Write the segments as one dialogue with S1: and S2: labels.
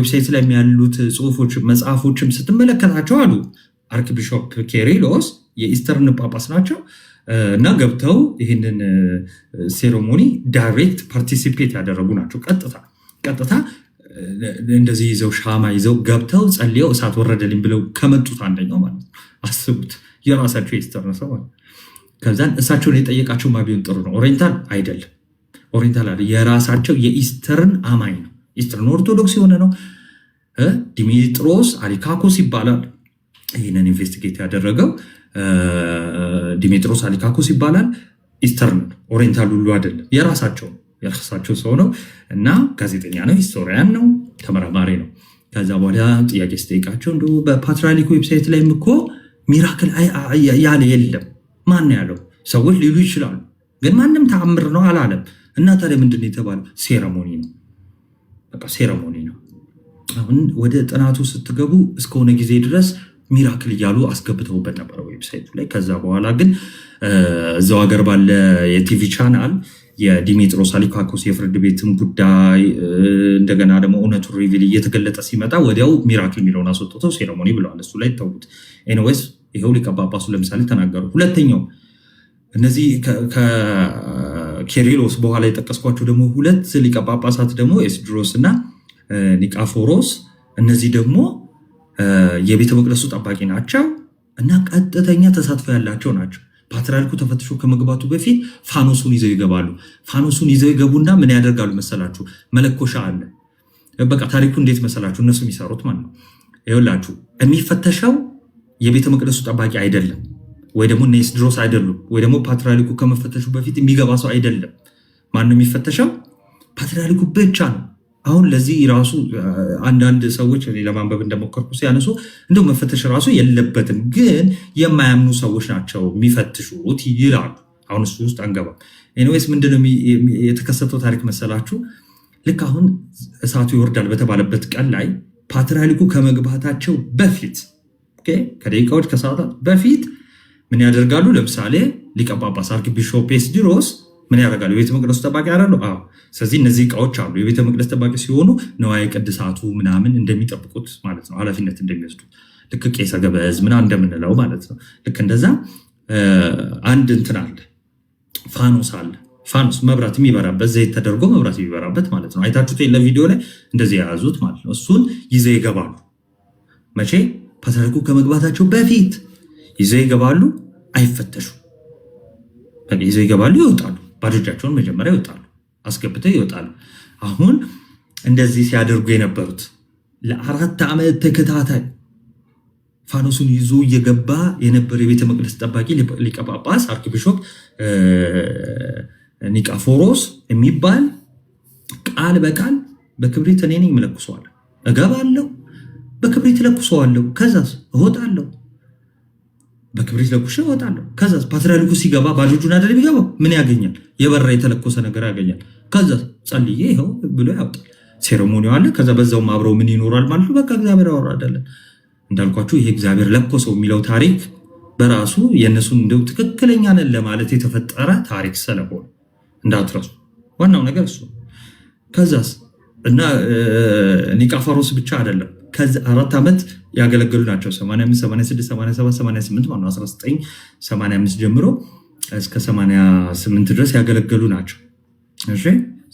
S1: ዌብሳይት ላይ ያሉት ጽሁፎች መጽሐፎችም ስትመለከታቸው አሉ አርክቢሾፕ ኬሪሎስ የኢስተርን ጳጳስ ናቸው እና ገብተው ይህንን ሴሬሞኒ ዳይሬክት ፓርቲሲፔት ያደረጉ ናቸው። ቀጥታ እንደዚህ ይዘው ሻማ ይዘው ገብተው ጸልየው እሳት ወረደልኝ ብለው ከመጡት አንደኛው ማለት ነው። አስቡት፣ የራሳቸው የኢስተርን ሰው ማለት። ከዛን እሳቸውን የጠየቃቸው ማቢውን ጥሩ ነው። ኦሪየንታል አይደለም፣ ኦሪየንታል አይደለም፣ የራሳቸው የኢስተርን አማኝ ነው። ኢስተርን ኦርቶዶክስ የሆነ ነው። ዲሜጥሮስ አሊካኮስ ይባላል። ይህንን ኢንቨስቲጌት ያደረገው ዲሜጥሮስ አሊካኮስ ይባላል። ኢስተርን ኦሪየንታል ሁሉ አይደለም፣ የራሳቸው ሰው ነው እና ጋዜጠኛ ነው፣ ሂስቶሪያን ነው፣ ተመራማሪ ነው። ከዛ በኋላ ጥያቄ ስጠይቃቸው እንደ በፓትርያርኩ ዌብሳይት ላይም እኮ ሚራክል ያለ የለም። ማን ያለው? ሰዎች ሊሉ ይችላሉ፣ ግን ማንም ተአምር ነው አላለም። እና ታዲያ ምንድን ነው የተባለው? ሴረሞኒ ነው፣ በቃ ሴረሞኒ ነው። አሁን ወደ ጥናቱ ስትገቡ እስከሆነ ጊዜ ድረስ ሚራክል እያሉ አስገብተውበት ነበረ ዌብሳይቱ ላይ። ከዛ በኋላ ግን እዛው ሀገር ባለ የቲቪ ቻናል የዲሜጥሮስ አሊካኮስ የፍርድ ቤትን ጉዳይ እንደገና ደግሞ እውነቱን ሪቪል እየተገለጠ ሲመጣ ወዲያው ሚራክል የሚለውን አስወጥተው ሴረሞኒ ብለዋል። እሱ ላይ ተውት። ኤኒዌይስ ይኸው ሊቀ ጳጳሱ ለምሳሌ ተናገሩ። ሁለተኛው እነዚህ ከኬሪሎስ በኋላ የጠቀስኳቸው ደግሞ ሁለት ሊቀ ጳጳሳት ደግሞ ኤስድሮስ እና ኒቃፎሮስ፣ እነዚህ ደግሞ የቤተ መቅደሱ ጠባቂ ናቸው እና ቀጥተኛ ተሳትፎ ያላቸው ናቸው። ፓትርያርኩ ተፈትሾ ከመግባቱ በፊት ፋኖሱን ይዘው ይገባሉ። ፋኖሱን ይዘው ይገቡና ምን ያደርጋሉ መሰላችሁ? መለኮሻ አለ። በቃ ታሪኩ እንዴት መሰላችሁ? እነሱ የሚሰሩት ማለት ነው። ይኸውላችሁ የሚፈተሸው የቤተ መቅደሱ ጠባቂ አይደለም፣ ወይ ደግሞ እነ ኤስድሮስ አይደሉም፣ ወይ ደግሞ ፓትርያርኩ ከመፈተሹ በፊት የሚገባ ሰው አይደለም። ማነው የሚፈተሸው? ፓትርያርኩ ብቻ ነው። አሁን ለዚህ ራሱ አንዳንድ ሰዎች ለማንበብ እንደሞከርኩ ሲያነሱ እንደው መፈተሽ ራሱ የለበትም፣ ግን የማያምኑ ሰዎች ናቸው የሚፈትሹት ይላሉ። አሁን እሱ ውስጥ አንገባም። ኤኒዌይስ ምንድነው የተከሰተው ታሪክ መሰላችሁ? ልክ አሁን እሳቱ ይወርዳል በተባለበት ቀን ላይ ፓትርያርኩ ከመግባታቸው በፊት ከደቂቃዎች ከሰዓታት በፊት ምን ያደርጋሉ? ለምሳሌ ሊቀ ጳጳስ አርክቢሾፕ ኤስድሮስ ምን ያደርጋሉ? የቤተ መቅደሱ ጠባቂ ያደሉ። ስለዚህ እነዚህ እቃዎች አሉ። የቤተ መቅደስ ጠባቂ ሲሆኑ ነዋየ ቅድሳቱ ምናምን እንደሚጠብቁት ማለት ነው፣ ኃላፊነት እንደሚወስዱ ልክ ቄሰ ገበዝ ምናምን እንደምንለው ማለት ነው። ልክ እንደዛ አንድ እንትን አለ፣ ፋኖስ አለ። ፋኖስ መብራት የሚበራበት ዘይት ተደርጎ መብራት የሚበራበት ማለት ነው። አይታችሁት የለ ቪዲዮ ላይ እንደዚህ የያዙት ማለት ነው። እሱን ይዘው ይገባሉ። መቼ? ፓትርያርኩ ከመግባታቸው በፊት ይዘው ይገባሉ። አይፈተሹም። ይዘው ይገባሉ፣ ይወጣሉ። ባዶ እጃቸውን መጀመሪያ ይወጣሉ፣ አስገብተው ይወጣሉ። አሁን እንደዚህ ሲያደርጉ የነበሩት ለ4 ዓመት ተከታታይ ፋኖሱን ይዞ እየገባ የነበረ የቤተ መቅደስ ጠባቂ ሊቀ ጳጳስ አርክቢሾፕ ኒቃፎሮስ የሚባል ቃል በቃል በክብሪት እኔ ነኝ የምለኩሰዋለሁ፣ እገባለሁ፣ በክብሪት ለኩሰዋለሁ፣ ከዛስ እወጣለሁ፣ በክብሪት ለኩሼ እወጣለሁ። ከዛ ፓትርያርኩ ሲገባ ባዶ እጁን አይደል የሚገባው? ምን ያገኛል? የበራ የተለኮሰ ነገር ያገኛል። ከዛ ጸልዬ ይኸው ብሎ ያወጣል። ሴሬሞኒው አለ። ከዛ በዛውም አብረው ምን ይኖራል ማለት ነው። በቃ እግዚአብሔር ያወራዳለን። እንዳልኳችሁ ይሄ እግዚአብሔር ለኮሰው የሚለው ታሪክ በራሱ የእነሱን እንደው ትክክለኛ ነን ለማለት የተፈጠረ ታሪክ ስለሆነ እንዳትረሱ። ዋናው ነገር እሱ። ከዛስ እና ኒቃፎሮስ ብቻ አይደለም፣ ከዚ 4 ዓመት ያገለገሉ ናቸው። 85፣ 86፣ 87፣ 88 ማለት ነው። 1985 ጀምሮ እስከ 88 ድረስ ያገለገሉ ናቸው። እሺ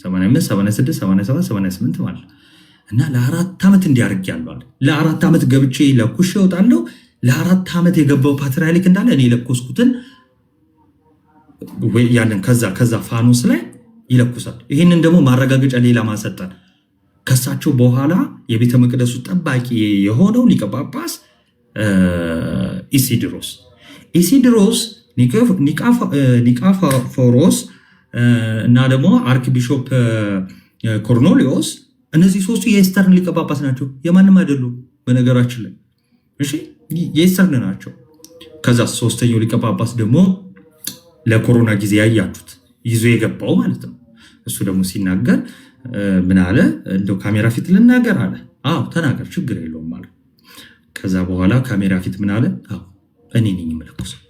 S1: 85፣ 86፣ 87፣ 88 ማለት ነው። እና ለ4 ዓመት እንዲያርግ ያለው ለ4 ዓመት ገብቼ ለኩሽ እወጣለሁ። ለ4 ዓመት የገባው ፓትርያርክ እንዳለ እኔ ለኮስኩትን ያንን ከዛ ፋኖስ ላይ ይለኩሳል። ይህንን ደግሞ ማረጋገጫ ሌላ ማሰጠን ከሳቸው በኋላ የቤተ መቅደሱ ጠባቂ የሆነው ሊቀ ጳጳስ ኢሲድሮስ ኒቃፎሮስ እና ደግሞ አርክቢሾፕ ኮርኔሊዮስ፣ እነዚህ ሶስቱ የኢስተርን ሊቀ ጳጳስ ናቸው። የማንም አይደሉም በነገራችን ላይ እሺ፣ የኢስተርን ናቸው። ከዛ ሶስተኛው ሊቀ ጳጳስ ደግሞ ለኮሮና ጊዜ ያያችሁት ይዞ የገባው ማለት ነው። እሱ ደግሞ ሲናገር ምን አለ? እንደው ካሜራ ፊት ልናገር አለ። አዎ ተናገር፣ ችግር የለውም አለ። ከዛ በኋላ ካሜራ ፊት ምን አለ? አዎ እኔ ነኝ የምለኩሰው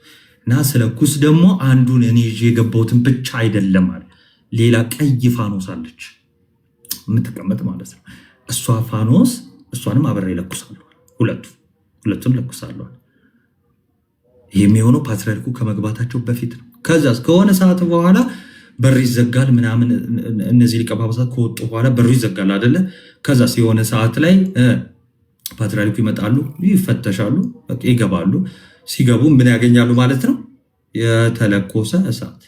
S1: እና ስለኩስ ደግሞ አንዱን እኔ ይዤ የገባሁትን ብቻ አይደለም አለ። ሌላ ቀይ ፋኖስ አለች የምትቀመጥ ማለት ነው። እሷ ፋኖስ እሷንም አብሬ ለኩሳለሁ። ሁለቱም ለኩሳለሁ። ይህ የሚሆነው ፓትርያርኩ ከመግባታቸው በፊት ነው። ከዛ ከሆነ ሰዓት በኋላ በር ይዘጋል ምናምን። እነዚህ ሊቀ ጳጳሳት ከወጡ በኋላ በሩ ይዘጋል አይደለ? ከዛ የሆነ ሰዓት ላይ ፓትርያርኩ ይመጣሉ፣ ይፈተሻሉ፣ ይገባሉ። ሲገቡ ምን ያገኛሉ ማለት ነው? የተለኮሰ እሳት።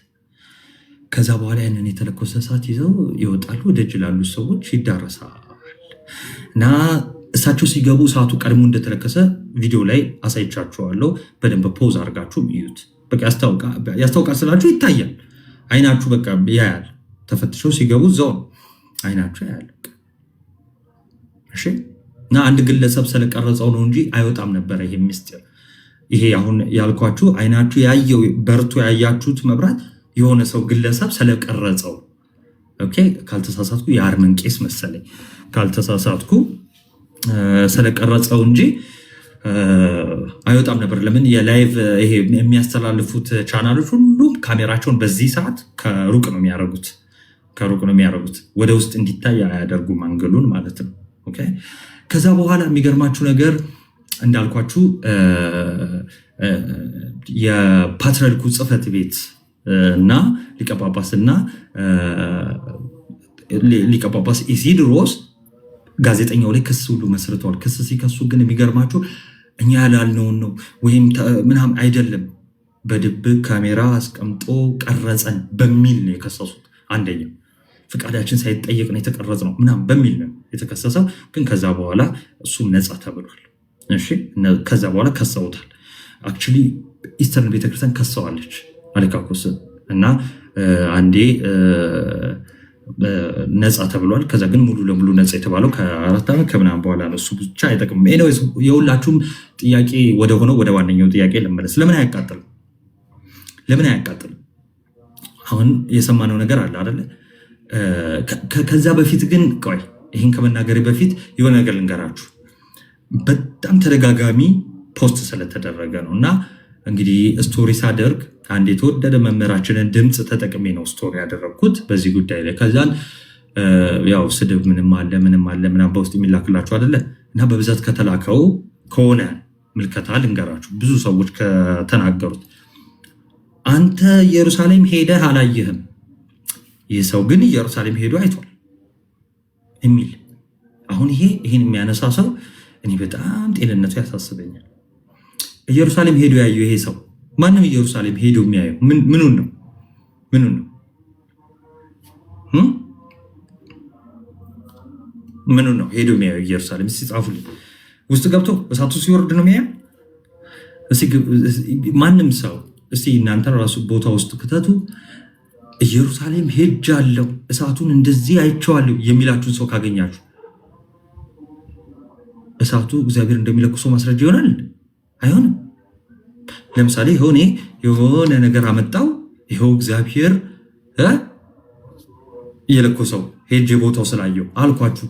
S1: ከዛ በኋላ ያንን የተለኮሰ እሳት ይዘው ይወጣሉ። ደጅ ላሉ ሰዎች ይዳረሳል እና እሳቸው ሲገቡ እሳቱ ቀድሞ እንደተለከሰ ቪዲዮ ላይ አሳይቻችኋለሁ። በደንብ ፖዝ አድርጋችሁ እዩት። በቃ ያስታውቃል ስላችሁ ይታያል። አይናችሁ በቃ ያያል። ተፈትሸው ሲገቡ እዛው አይናችሁ ያያል። እሺ። እና አንድ ግለሰብ ስለቀረጸው ነው እንጂ አይወጣም ነበረ ይሄ ምስጢር። ይሄ አሁን ያልኳችሁ አይናችሁ ያየው በርቶ ያያችሁት መብራት የሆነ ሰው ግለሰብ ስለቀረጸው። ኦኬ፣ ካልተሳሳትኩ የአርመን ቄስ መሰለኝ ካልተሳሳትኩ ስለቀረጸው እንጂ አይወጣም ነበር። ለምን የላይቭ ይሄ የሚያስተላልፉት ቻናሎች ሁሉም ካሜራቸውን በዚህ ሰዓት ከሩቅ ነው የሚያደርጉት። ወደ ውስጥ እንዲታይ አያደርጉም አንግሉን ማለት ነው። ኦኬ። ከዛ በኋላ የሚገርማችሁ ነገር እንዳልኳችሁ የፓትርያርኩ ጽሕፈት ቤት እና ሊቀ ጳጳስ ኢሲድሮስ ጋዜጠኛው ላይ ክስ ሁሉ መስርተዋል። ክስ ሲከሱ ግን የሚገርማችሁ እኛ ያላልነውን ነው ወይም ምናምን አይደለም፣ በድብቅ ካሜራ አስቀምጦ ቀረጸን በሚል ነው የከሰሱት። አንደኛው ፍቃዳችን ሳይጠየቅ ነው የተቀረጽ ነው ምናምን በሚል ነው የተከሰሰው። ግን ከዛ በኋላ እሱም ነፃ ተብሏል። እሺ፣ ከዛ በኋላ ከሰውታል። አክቹዋሊ ኢስተርን ቤተክርስቲያን ከሰዋለች አለካኮስ እና አንዴ ነፃ ተብሏል። ከዛ ግን ሙሉ ለሙሉ ነፃ የተባለው ከ4 ዓመት ከምናምን በኋላ ነው። እሱ ብቻ አይጠቅምም። ኤኒዌይስ የሁላችሁም ጥያቄ ወደ ዋነኛው ጥያቄ ልመለስ። ለምን አያቃጥልም? አሁን የሰማነው ነገር አለ አይደለ? ከዛ በፊት ግን ቆይ፣ ይህን ከመናገሬ በፊት የሆነ ነገር ልንገራችሁ። በጣም ተደጋጋሚ ፖስት ስለተደረገ ነው እና እንግዲህ ስቶሪ ሳደርግ አንድ የተወደደ መምህራችንን ድምፅ ተጠቅሜ ነው ስቶሪ ያደረግኩት በዚህ ጉዳይ ላይ። ከዛን ያው ስድብ ምንም አለ ምናምን በውስጥ የሚላክላችሁ አይደለ? እና በብዛት ከተላከው ከሆነ ምልከታ ልንገራችሁ። ብዙ ሰዎች ከተናገሩት አንተ ኢየሩሳሌም ሄደህ አላየህም፣ ይህ ሰው ግን ኢየሩሳሌም ሄዶ አይቷል የሚል አሁን ይህን የሚያነሳ ሰው እኔ በጣም ጤንነቱ ያሳስበኛል። ኢየሩሳሌም ሄዶ ያየው ይሄ ሰው ማንም ኢየሩሳሌም ሄዶ የሚያየው ምኑን ነው? ምኑን ነው ሄዶ የሚያየው ኢየሩሳሌም? እስኪ ጻፉልኝ። ውስጥ ገብቶ እሳቱ ሲወርድ ነው የሚያየው? ማንም ሰው እስቲ እናንተ ራሱ ቦታ ውስጥ ክተቱ። ኢየሩሳሌም ሄጃለሁ እሳቱን እንደዚህ አይቼዋለሁ የሚላችሁን ሰው ካገኛችሁ እሳቱ እግዚአብሔር እንደሚለኩሰው ማስረጃ ይሆናል? አይሆንም። ለምሳሌ እኔ የሆነ ነገር አመጣው፣ ይኸው እግዚአብሔር እየለኮሰው ሄጄ ቦታው ስላየው አልኳችሁ።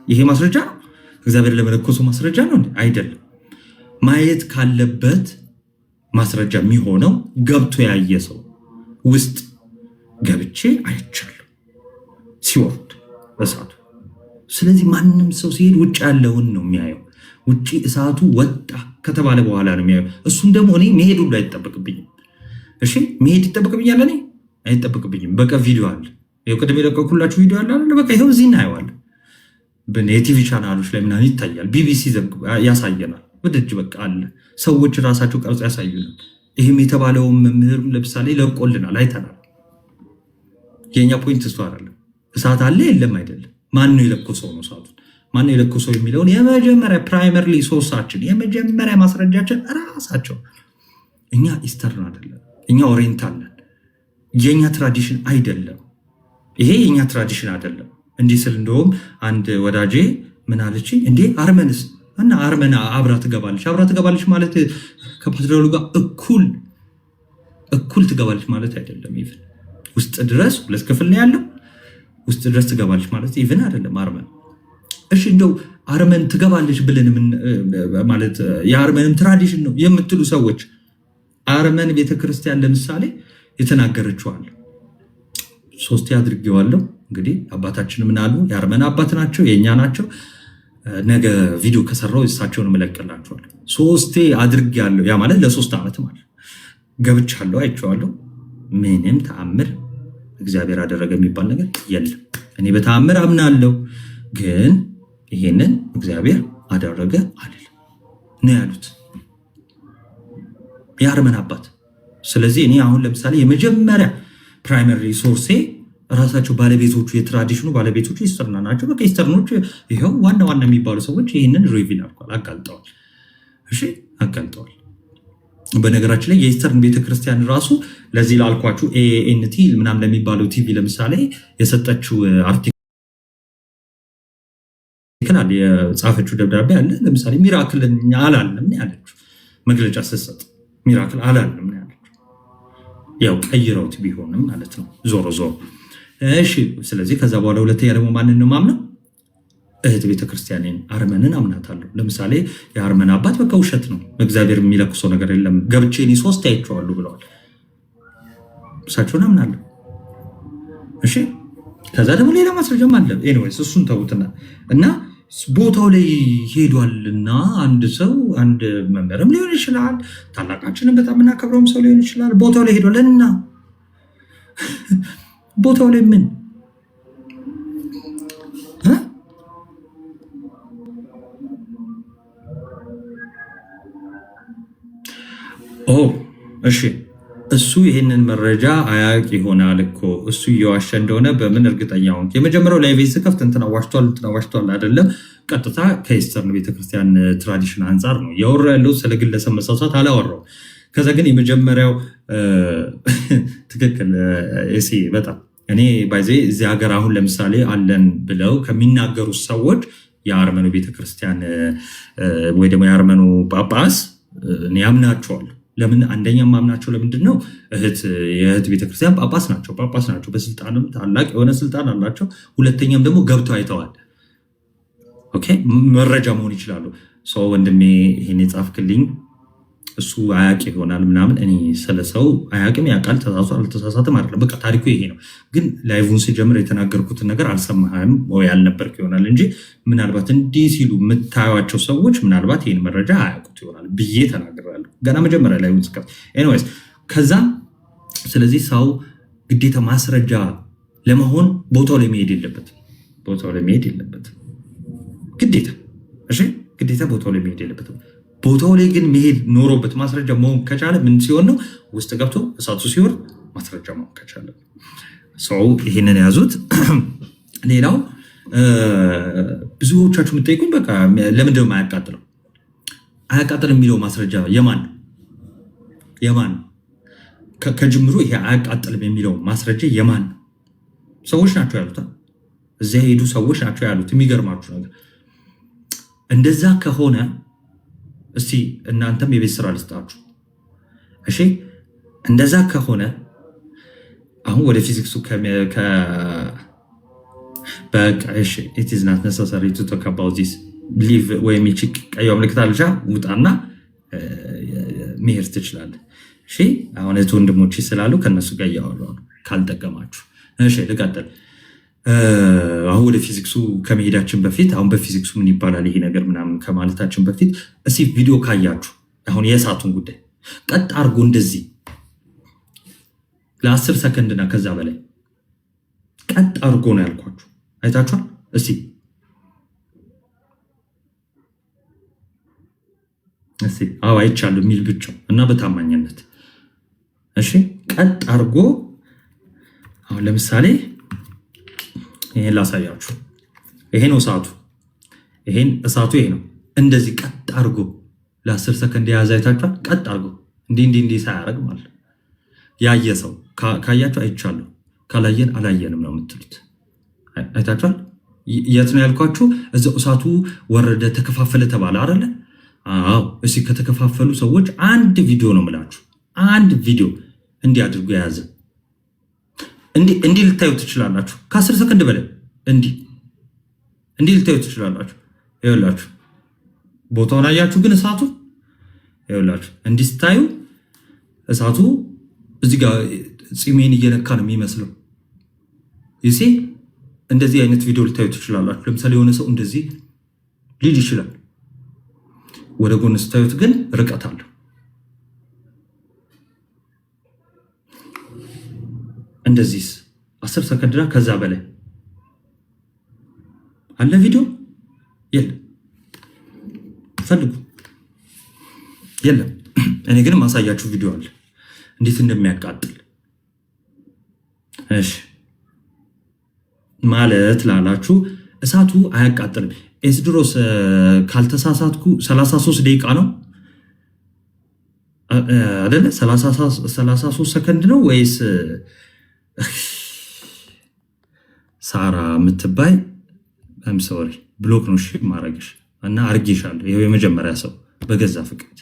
S1: ይሄ ማስረጃ ነው? እግዚአብሔር ለመለኮሰው ማስረጃ ነው? አይደለም። ማየት ካለበት ማስረጃ የሚሆነው ገብቶ ያየ ሰው ውስጥ ገብቼ አይቻለሁ ሲወርድ እሳቱ። ስለዚህ ማንም ሰው ሲሄድ ውጭ ያለውን ነው የሚያየው። ውጭ እሳቱ ወጣ ከተባለ በኋላ ነው የሚያየው። እሱን ደግሞ እኔ መሄድ ሁሉ አይጠበቅብኝም። እሺ መሄድ ይጠበቅብኛል? እኔ አይጠበቅብኝም። በቃ ቪዲዮ አለ፣ ይኸው ቅድም የለቀኩላችሁ ቪዲዮ አለ። በቃ ይኸው እዚህ እናየዋለን። የቲቪ ቻናሎች ላይ ምናምን ይታያል። ቢቢሲ ያሳየናል። ወደጅ በቃ አለ። ሰዎች ራሳቸው ቀርጾ ያሳዩናል። ይህም የተባለውን መምህር ለምሳሌ ለቆልናል፣ አይተናል። የኛ ፖይንት እሱ አይደለም። እሳት አለ የለም አይደለም። ማን ነው የለኮሰው ነው እሳቱን። ማን ነው የለኮሰው የሚለውን የመጀመሪያ ፕራይመርሊ ሶርሳችን የመጀመሪያ ማስረጃችን ራሳቸው። እኛ ኢስተርን አይደለም፣ እኛ ኦሪየንታል ነን። የኛ ትራዲሽን አይደለም ይሄ፣ የኛ ትራዲሽን አይደለም። እንዲህ ስል እንደውም አንድ ወዳጄ ምን አለችኝ፣ እንዴ አርመንስ እና አርመን አብራ ትገባለች ማለት ከፓትርያርኩ ጋር እኩል ትገባለች ማለት አይደለም። ኢቭን ውስጥ ድረስ 2 ክፍል ነው ያለው፣ ውስጥ ድረስ ትገባለች ማለት ኢቭን አይደለም አርመን። እሺ እንደው አርመን ትገባለች ብለን ማለት የአርመንም ትራዲሽን ነው የምትሉ ሰዎች አርመን ቤተክርስቲያን ለምሳሌ የተናገረችዋል 3 አድርጌዋለሁ። እንግዲህ አባታችን ምን አሉ? የአርመን አባት ናቸው፣ የኛ ናቸው። ነገ ቪዲዮ ከሰራው እሳቸውን እመለቅላችኋለሁ። 3 አድርጌያለሁ። ያ ማለት ለ3 ዓመት ማለት ገብቻለሁ፣ አይቼዋለሁ። ምንም ተአምር እግዚአብሔር አደረገ የሚባል ነገር የለም። እኔ በተአምር አምናለሁ፣ ግን ይሄንን እግዚአብሔር አደረገ አይደለም ነው ያሉት የአርመን አባት። ስለዚህ እኔ አሁን ለምሳሌ የመጀመሪያ ፕራይመሪ ሶርሴ ራሳቸው ባለቤቶቹ የትራዲሽኑ ባለቤቶቹ ኢስተርና ናቸው። በቃ ኢስተርኖች ይኸው ዋና ዋና የሚባሉ ሰዎች ይህንን ሪቪል አድርጓል፣ አጋልጠዋል። እሺ አጋልጠዋል። በነገራችን ላይ የኢስተርን ቤተክርስቲያን ራሱ ለዚህ ላልኳችሁ ኤኤንቲ ምናምን ለሚባለው ቲቪ ለምሳሌ የሰጠችው አርቲክል የጻፈችው ደብዳቤ አለ። ለምሳሌ ሚራክል አላለም ያለችው መግለጫ ስትሰጥ ሚራክል አላለም ያለችው፣ ያው ቀይረውት ቢሆንም ማለት ነው ዞሮ ዞሮ። እሺ ስለዚህ ከዛ በኋላ ሁለተኛ ደግሞ ማንን ነው ማምነው? እህት ቤተክርስቲያንን አርመንን አምናታለሁ። ለምሳሌ የአርመን አባት በቃ ውሸት ነው እግዚአብሔር የሚለኩሰው ነገር የለም ገብቼ እኔ 3 አይቼዋለሁ ብለዋል። እሳቸውን አምናለሁ። እሺ ከዛ ደግሞ ሌላ ማስረጃም አለ። ኤኒዌይስ እሱን ተውትና እና ቦታው ላይ ሄዷልና አንድ ሰው አንድ መምህርም ሊሆን ይችላል፣ ታላቃችንን በጣም እናከብረውም ሰው ሊሆን ይችላል። ቦታው ላይ ሄዷልና ቦታው ላይ ምን እሺ እሱ ይህንን መረጃ አያውቅ ይሆናል እኮ እሱ እየዋሸ እንደሆነ በምን እርግጠኛ ሆንክ? የመጀመሪያው ላይ ቤት ስከፍት እንትና ዋሽቷል አይደለም፣ ቀጥታ ከኢስተርን ቤተክርስቲያን ትራዲሽን አንጻር ነው ያወራ ያለው። ስለ ግለሰብ መሳሳት አላወራው። ከዛ ግን የመጀመሪያው ትክክል በጣም እኔ ባይዜ እዚህ ሀገር አሁን ለምሳሌ አለን ብለው ከሚናገሩ ሰዎች የአርመኑ ቤተክርስቲያን ወይ ደግሞ የአርመኑ ጳጳስ እኔ ያምናቸዋለሁ። ለምን? አንደኛ ማምናቸው ለምንድን ነው? የእህት ቤተክርስቲያን ጳጳስ ናቸው። በስልጣንም ታላቅ የሆነ ስልጣን አላቸው። ሁለተኛም ደግሞ ገብተው አይተዋል። ኦኬ መረጃ መሆን ይችላሉ። ሰው ወንድሜ ይሄን የጻፍክልኝ እሱ አያውቅ ይሆናል ምናምን። እኔ ስለሰው አያውቅም፣ ያውቃል፣ ተሳሳተ አልተሳሳተም አይደለም። በቃ ታሪኩ ይሄ ነው። ግን ላይቭን ሲጀምር የተናገርኩትን ነገር አልሰማህም ወይ አልነበርክ ይሆናል እንጂ ምናልባት እንዲህ ሲሉ የምታዩቸው ሰዎች ምናልባት ይህን መረጃ አያውቁት ይሆናል ብዬ ተናግራለሁ ገና መጀመሪያ ላይ ውስጥ። ኤኒዌይስ ከዛ ስለዚህ ሰው ግዴታ ማስረጃ ለመሆን ቦታው ላይ መሄድ የለበትም ግዴታ። እሺ ግዴታ ቦታው ላይ መሄድ የለበትም። ቦታው ላይ ግን መሄድ ኖሮበት ማስረጃ መሆን ከቻለ ምን ሲሆን ነው? ውስጥ ገብቶ እሳቱ ሲወርድ ማስረጃ መሆን ከቻለ ሰው ይሄንን ያዙት። ሌላው ብዙዎቻችሁ የምትጠይቁኝ በቃ ለምንድን ነው አያቃጥልም የሚለው ማስረጃ የማን ነው? ከጅምሩ ይሄ አያቃጥልም የሚለው ማስረጃ የማን ነው? ሰዎች ናቸው ያሉት። እዚያ ሄዱ ሰዎች ናቸው ያሉት። የሚገርማችሁ ነገር እንደዛ ከሆነ እስቲ እናንተም የቤት ስራ ልስጣችሁ። እሺ እንደዛ ከሆነ አሁን ወደ ፊዚክሱ በቃ እሺ it is not necessary to talk about this believe ወይም ይቺ ቀይ ምልክት አልሻ ውጣና መሄድ ትችላለህ። እሺ አሁን ወንድሞቼ ስላሉ ከነሱ ጋር እያወራሁ ነው ካልጠቀማችሁ። እሺ ልቀጥል። አሁን ወደ ፊዚክሱ ከመሄዳችን በፊት አሁን በፊዚክሱ ምን ይባላል ይሄ ነገር ምናምን ከማለታችን በፊት እስኪ ቪዲዮ ካያችሁ አሁን የእሳቱን ጉዳይ ቀጥ አድርጎ እንደዚህ ለ10 ሰከንድና ከዛ በላይ ቀጥ አድርጎ ነው ያልኳችሁ። አይታችኋል? እስኪ አዎ አይቻለሁ የሚል ብቻ እና በታማኝነት እሺ ቀጥ አድርጎ አሁን ለምሳሌ ይሄን ላሳያችሁ። ይሄ ነው እሳቱ። እሳቱ ይሄ ነው። እንደዚህ ቀጥ አድርጎ ለ10 ሰከንድ የያዘ አይታችኋል? ቀጥ አድርጎ እንዲህ ሳያደርግ ማለት ያየ ሰው ካያችሁ አይቻለሁ፣ ካላየን አላየንም ነው የምትሉት። አይታችኋል? የት ነው ያልኳችሁ? እዛው እሳቱ ወረደ ተከፋፈለ ተባለ አይደለ? አዎ። እስኪ ከተከፋፈሉ ሰዎች አንድ ቪዲዮ ነው የምላችሁ። አንድ ቪዲዮ እንዲህ አድርጎ የያዘ እንዲህ ልታዩ ትችላላችሁ። ከ10 ሰከንድ በላይ እንዲህ ልታዩ ትችላላችሁ። ይኸውላችሁ ቦታውን አያችሁ። ግን እሳቱ ይኸውላችሁ እንዲህ ስታዩ እሳቱ እዚህ ጋር ፂሜን እየነካ ነው የሚመስለው። ይሲ እንደዚህ አይነት ቪዲዮ ልታዩ ትችላላችሁ። ለምሳሌ የሆነ ሰው እንደዚህ ሊል ይችላል። ወደ ጎን ስታዩት ግን ርቀት አለው። እንደዚህ 10 ሰከንድና ከዛ በላይ አለ ቪዲዮ የለም። ፈልጉ የለም። እኔ ግን ማሳያችሁ ቪዲዮ አለ እንዴት እንደሚያቃጥል። እሺ ማለት ላላችሁ እሳቱ አያቃጥልም። ኤስድሮስ ካልተሳሳትኩ 33 ደቂቃ ነው አይደለ? 33 ሰከንድ ነው ወይስ ሳራ የምትባይ አም ሶሪ ብሎክ ነው እሺ ማረግሽ እና አርጌሻለሁ። ይሄው የመጀመሪያ ሰው በገዛ ፍቅድ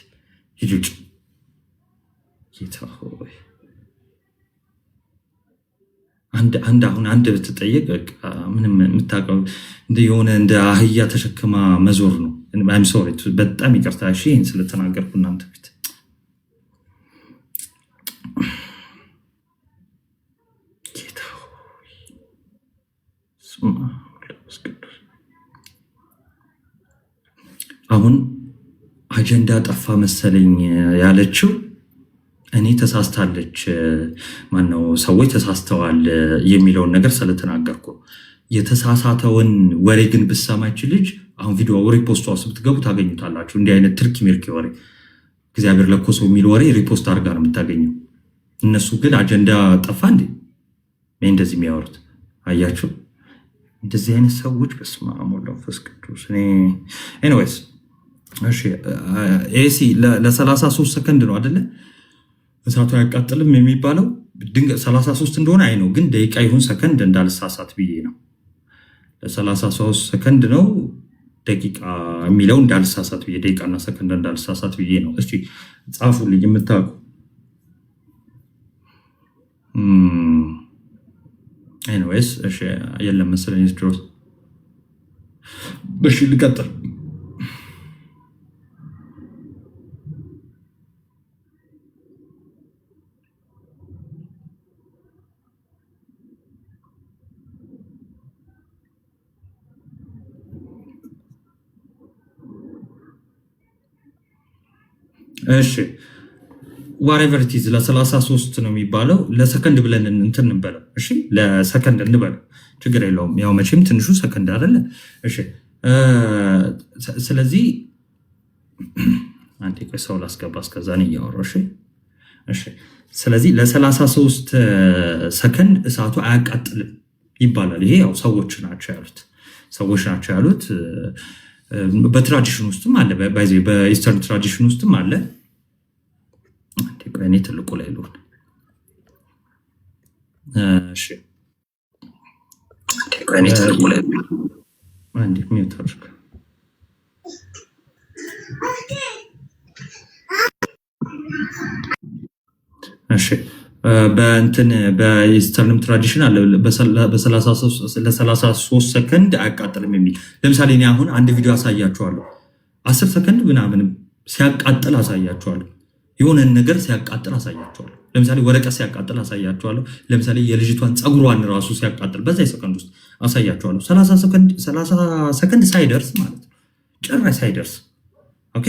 S1: ሂጁጭ ጌታ ሆይ አንድ ብትጠየቅ ምንም የምታውቀው የሆነ እንደ አህያ ተሸክማ መዞር ነው። አም ሶሪ በጣም ይቅርታ እሺ ይህን ስለተናገርኩ እናንተ ፊት ጌታ ሆይ አሁን አጀንዳ ጠፋ መሰለኝ ያለችው እኔ ተሳስታለች ማነው ሰዎች ተሳስተዋል የሚለውን ነገር ስለተናገርኩ የተሳሳተውን ወሬ ግን ብሰማች ልጅ አሁን ቪዲዮ ሪፖስት ውስጥ ብትገቡ ታገኙታላችሁ። እንዲህ አይነት ትርኪ ሚርኪ ወሬ እግዚአብሔር ለኮሰው የሚል ወሬ ሪፖስት አድርጋ ነው የምታገኘው። እነሱ ግን አጀንዳ ጠፋ እንዴ እንደዚህ የሚያወሩት አያችሁ። እንደዚህ አይነት ሰዎች በስመ አብ ወወልድ ወመንፈስ ቅዱስ። ኤኒዌይስ እሺ ኤሲ ለ33 ሰከንድ ነው አይደለ እሳቱ አያቃጥልም የሚባለው። ድንገት 33 እንደሆነ አይ ነው ግን ደቂቃ ይሁን ሰከንድ እንዳልሳሳት ብዬ ነው። ለ33 ሰከንድ ነው ደቂቃ የሚለው እንዳልሳሳት ብዬ ደቂቃና ሰከንድ እንዳልሳሳት ብዬ ነው። እስቲ ጻፉልኝ የምታውቁ። ኤኒዌይስ እሺ የለም መሰለኝ ድሮስ። እሺ ልቀጥል። እሺ ዋሬቨር ኢት ኢዝ ለ33 ነው የሚባለው። ለሰከንድ ብለን እንትን እንበለው። እሺ ለሰከንድ እንበለው ችግር የለውም። ያው መቼም ትንሹ ሰከንድ አይደለ? እሺ ስለዚህ አንዴ ቆይ ሰው ላስገባ እስከዛ ነው እያወራሁ። እሺ ስለዚህ ለ33 ሰከንድ እሳቱ አያቃጥልም ይባላል። ይሄ ያው ሰዎች ናቸው ያሉት። በትራዲሽን ውስጥም አለ፣ በኢስተርን ትራዲሽን ውስጥም አለ። እኔ ትልቁ ላይ ልሆን። እሺ እኔ ትልቁ ላይ አንዴ ሚውት አድርግ። እሺ በእንትን በኢስተርንም ትራዲሽን አለ ለ33 ሰከንድ አያቃጥልም የሚል። ለምሳሌ እኔ አሁን አንድ ቪዲዮ አሳያችኋለሁ 10 ሰከንድ ምናምን ሲያቃጥል አሳያችኋለሁ። የሆነን ነገር ሲያቃጥል አሳያችኋለሁ። ለምሳሌ ወረቀት ሲያቃጥል አሳያችኋለሁ። ለምሳሌ የልጅቷን ፀጉሯን ራሱ ሲያቃጥል በዛ ሰከንድ ውስጥ አሳያችኋለሁ። 30 ሰከንድ ሳይደርስ ማለት ነው፣ ጭራሽ ሳይደርስ። ኦኬ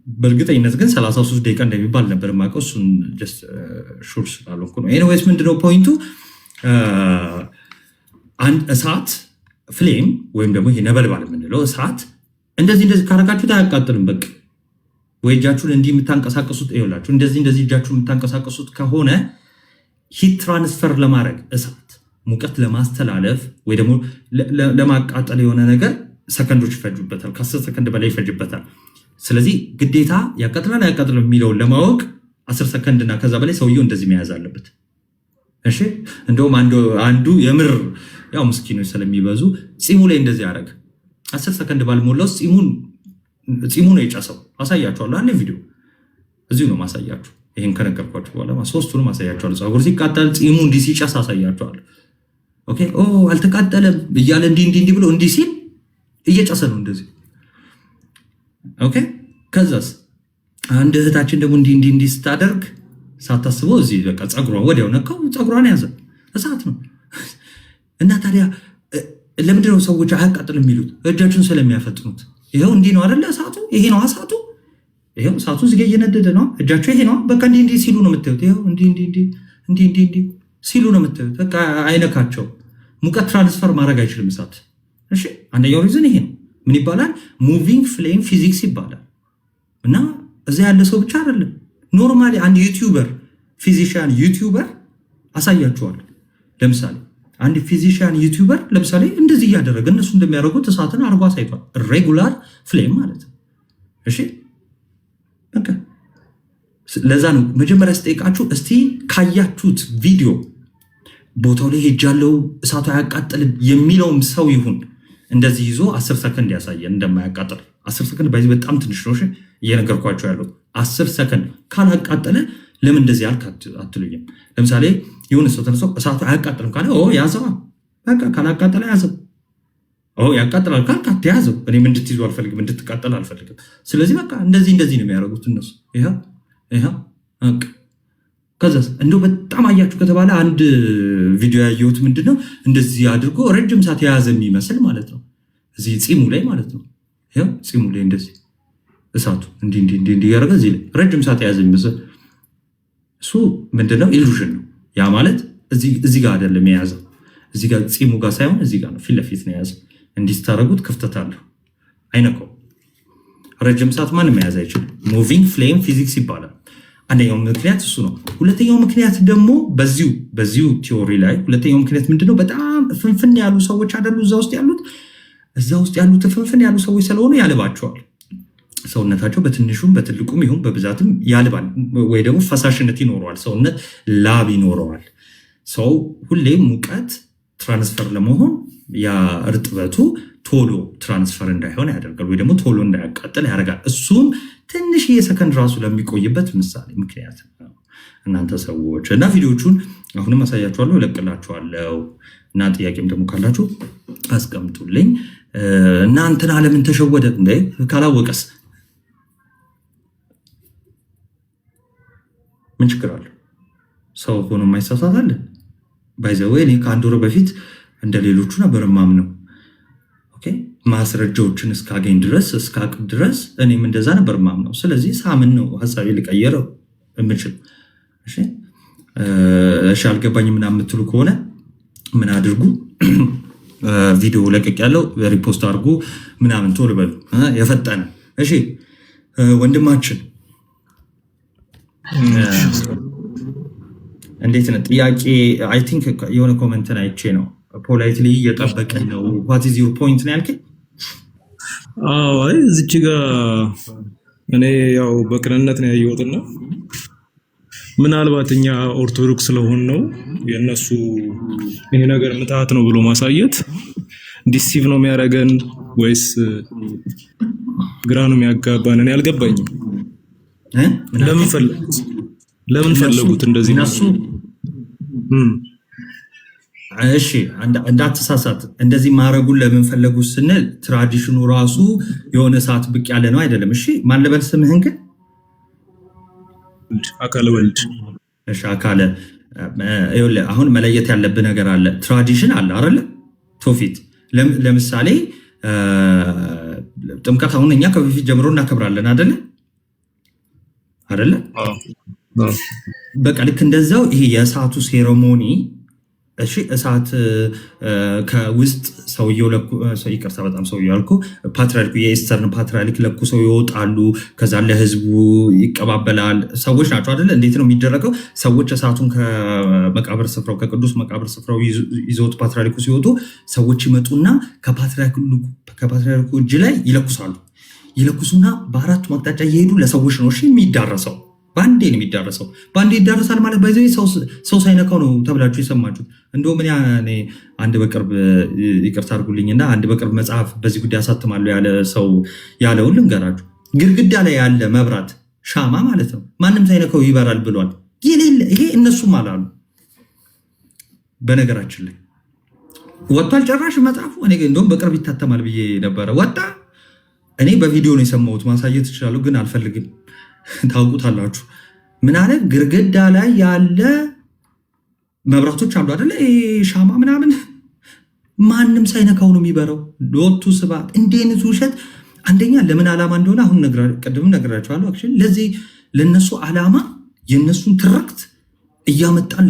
S1: በእርግጠኝነት ግን 33 ደቂቃ እንደሚባል ነበር የማውቀው። እሱን ጀስት ሹር ስላልሆንኩ ነው። ኤኒዌይስ ምንድነው ፖይንቱ? አንድ እሳት ፍሌም ወይም ደግሞ ይሄ ነበልባል የምንለው እሳት እንደዚህ ካረጋችሁት አያቃጥልም። በቃ ወይ እጃችሁን እንዲህ የምታንቀሳቀሱት ይኸውላችሁ፣ እንደዚህ እጃችሁን የምታንቀሳቀሱት ከሆነ ሂት ትራንስፈር ለማድረግ እሳት ሙቀት ለማስተላለፍ ወይ ደግሞ ለማቃጠል የሆነ ነገር ሰከንዶች ይፈጁበታል። ከ10 ሰከንድ በላይ ይፈጅበታል። ስለዚህ ግዴታ ያቃጥላል አያቃጥልም የሚለውን ለማወቅ 10 ሰከንድ እና ከዛ በላይ ሰውየው እንደዚህ መያዝ አለበት። እሺ እንደውም አንዱ የምር ያው ምስኪኖች ስለሚበዙ ፂሙ ላይ እንደዚህ ያደረገ 10 ሰከንድ ባልሞላው ፂሙ ነው የጨሰው። አሳያችኋለሁ። አንድ ቪዲዮ እዚሁ ነው ማሳያችሁ። ይሄን ከነገርኳችሁ በኋላ ሶስቱንም አሳያችኋለሁ። ፀጉር ሲቃጠል ፂሙ እንዲህ ሲጨስ አሳያችኋለሁ። ኦኬ አልተቃጠለም እያለ እንዲህ ብሎ እንዲህ ሲል እየጨሰ ነው እንደዚህ። ኦኬ ከዛስ አንድ እህታችን ደግሞ እንዲህ ስታደርግ ሳታስበው እዚህ በቃ ፀጉሯን ወዲያው ነካው፣ ፀጉሯን ያዘ። እሳት ነው። እና ታዲያ ለምንድነው ሰዎች አያቃጥልም የሚሉት? እጃችሁን ስለሚያፈጥኑት ይኸው እንዲህ ነው አይደለ እሳቱ፣ ይሄ ነው እሳቱ፣ ይኸው እሳቱ እዚህ ጋር እየነደደ ነው፣ እጃቸው ይሄ ነው። በቃ እንዲህ ሲሉ ነው የምታዩት። ይኸው እንዲህ ሲሉ ነው የምታዩት። በቃ አይነካቸው። ሙቀት ትራንስፈር ማድረግ አይችልም እሳት። እሺ አንደኛው ሪዝን ይሄ ነው። ምን ይባላል? ሙቪንግ ፍሌም ፊዚክስ ይባላል። እና እዛ ያለ ሰው ብቻ አይደለም፣ ኖርማሊ አንድ ዩቲዩበር ፊዚሽያን ዩቲዩበር አሳያችኋል። ለምሳሌ አንድ ፊዚሽያን ዩቲዩበር ለምሳሌ እንደዚህ እያደረገ እነሱ እንደሚያደርጉት እሳትን አርጎ አሳይቷል። ሬጉላር ፍሌም ማለት ነው። እሺ በቃ ለዛ ነው መጀመሪያ ስጠይቃችሁ እስቲ ካያችሁት ቪዲዮ ቦታው ላይ ሄጃለው እሳቱ አያቃጥልም የሚለውም ሰው ይሁን እንደዚህ ይዞ 10 ሰከንድ ያሳየን እንደማያቃጥል። 10 ሰከንድ ባይዚ በጣም ትንሽ ነው። እሺ እየነገርኳቸው ያለው 10 ሰከንድ ካላቃጠለ ለምን እንደዚህ አልክ አትሉኝም? ለምሳሌ የሆነ ሰው ተነስቶ እሳቱ አያቃጥልም ካለ ያዘው፣ በቃ ካላቃጠለ ያዘው። ያቃጥላል ካልክ አትያዘው። እኔም እንድትይዙ አልፈልግም፣ እንድትቃጠል አልፈልግም። ስለዚህ በቃ እንደዚህ ነው የሚያደርጉት እነሱ። ይኸው ከዛስ እንደው በጣም አያችሁ ከተባለ አንድ ቪዲዮ ያየሁት ምንድነው እንደዚህ አድርጎ ረጅም ሰዓት የያዘ የሚመስል ማለት ነው፣ እዚህ ፂሙ ላይ ማለት ነው። ይኸው ፂሙ ላይ እንደዚህ እሳቱ እንዲህ ያደረገ እዚህ ላይ ረጅም ሰዓት የያዘ የሚመስል እሱ ምንድነው? ኢሉዥን ነው። ያ ማለት እዚህ ጋር አይደለም የያዘው፣ እዚህ ጋር ፂሙ ጋር ሳይሆን እዚህ ጋር ነው፣ ፊት ለፊት ነው የያዘው። እንዲህ ስታደርጉት ክፍተት አለው፣ አይነካው። ረጅም ሰዓት ማንም መያዝ አይችልም። ሙቪንግ ፍሌም ፊዚክስ ይባላል። አንደኛው ምክንያት እሱ ነው። ሁለተኛው ምክንያት ደግሞ በዚሁ ቲዎሪ ላይ ሁለተኛው ምክንያት ምንድነው? በጣም ፍንፍን ያሉ ሰዎች አይደሉ እዛ ውስጥ ያሉት ፍንፍን ያሉ ሰዎች ስለሆኑ ያልባቸዋል። ሰውነታቸው በትንሹም በትልቁም ይሁን በብዛትም ያልባል፣ ወይ ደግሞ ፈሳሽነት ይኖረዋል። ሰውነት ላብ ይኖረዋል። ሰው ሁሌም ሙቀት ትራንስፈር ለመሆን ያ እርጥበቱ ቶሎ ትራንስፈር እንዳይሆን ያደርጋል፣ ወይ ደግሞ ቶሎ እንዳያቃጥል ያደርጋል። እሱም ትንሽዬ ሰከንድ ራሱ ለሚቆይበት ምሳሌ ምክንያት ነው። እናንተ ሰዎች እና ቪዲዮቹን አሁንም አሳያችኋለሁ፣ እለቅላችኋለሁ እና ጥያቄም ደግሞ ካላችሁ አስቀምጡልኝ። እናንተን ዓለምን ተሸወደ እንደ ካላወቀስ ምን ችግር አለ? ሰው ሆኖ የማይሳሳት አለ? ባይዘወይ እኔ ከአንድ ወር በፊት እንደ ሌሎቹ ነበር ማምነው። ማስረጃዎችን እስካገኝ ድረስ እስካቅም ድረስ እኔም እንደዛ ነበር ማምነው። ስለዚህ ሳምን ነው ሀሳቤ ልቀየረው የምችል። እሺ አልገባኝ ምናምን የምትሉ ከሆነ ምን አድርጉ፣ ቪዲዮ ለቀቅ ያለው ሪፖስት አድርጉ ምናምን ቶሎ በሉ የፈጠነ። እሺ ወንድማችን እንዴት ነው? ጥያቄ አይ ቲንክ የሆነ ኮመንትን አይቼ ነው ፖላይትሊ እየጠበቀን ነው። ዋት ኢዝ ዩር ፖይንት ነው ያልከኝ?
S2: አይ እዚች ጋር እኔ ያው በቅንነት ነው ያየሁትና ምናልባት እኛ ኦርቶዶክስ ስለሆን ነው የነሱ ይሄ ነገር ምትሃት ነው ብሎ ማሳየት ዲሲቭ ነው የሚያደርገን ወይስ ግራ ነው የሚያጋባን? እኔ አልገባኝም። ለምን ፈለጉት እንደዚህ ነው?
S1: እሺ እንዳትሳሳት፣ እንደዚህ ማድረጉን ለምን ፈለጉ ስንል ትራዲሽኑ ራሱ የሆነ ሰዓት ብቅ ያለ ነው አይደለም። እሺ ማን ልበል ስምህን ግን?
S2: አካለ ወልድ።
S1: እሺ አካለ፣ አሁን መለየት ያለብህ ነገር አለ። ትራዲሽን አለ አይደለ? ትውፊት። ለምሳሌ ጥምቀት አሁን እኛ ከበፊት ጀምሮ እናከብራለን አይደለ? በቃ ልክ እንደዛው ይሄ የእሳቱ ሴሬሞኒ እሺ እሳት ከውስጥ ሰውየው ይቅርታ በጣም ሰውየው አልኩ፣ ፓትርያርኩ የኢስተርን ፓትርያርክ ለኩሰው ይወጣሉ። ከዛ ለህዝቡ ይቀባበላል። ሰዎች ናቸው አይደለ? እንዴት ነው የሚደረገው? ሰዎች እሳቱን ከመቃብር ስፍራው ከቅዱስ መቃብር ስፍራው ይዘውት ፓትርያርኩ ሲወጡ ሰዎች ይመጡና ከፓትርያርኩ እጅ ላይ ይለኩሱና በአራቱ አቅጣጫ እየሄዱ ለሰዎች ነው እሺ የሚዳረሰው። ባንዴ ነው የሚዳረሰው። ባንዴ ይዳረሳል ማለት ባይዘው ሰው ሳይነካው ነው ተብላችሁ የሰማችሁት። እንደውም እኔ አንድ በቅርብ ይቅርታ አድርጉልኝና አንድ በቅርብ መጽሐፍ በዚህ ጉዳይ አሳትማለሁ ያለ ሰው ያለውን ልንገራችሁ። ግድግዳ ላይ ያለ መብራት ሻማ ማለት ነው ማንም ሳይነካው ይበራል ብሏል። ይሄ እነሱም አላሉ። በነገራችን ላይ ወጥቷል ጭራሽ መጽሐፉ። እኔ እንደውም በቅርብ ይታተማል ብዬ ነበረ። ወጣ። እኔ በቪዲዮ ነው የሰማሁት። ማሳየት እችላለሁ ግን አልፈልግም። ታውቁታላችሁ። ምን አለ? ግድግዳ ላይ ያለ መብራቶች አሉ አይደለ? ሻማ ምናምን ማንም ሳይነካው ነው የሚበራው። ሎቱ ስብሐት። እንዲህ አይነት ውሸት አንደኛ ለምን ዓላማ እንደሆነ አሁን ቅድም ነግራቸዋለሁ። አክቹዋሊ ለዚህ ለነሱ ዓላማ የነሱን ትርክት እያመጣን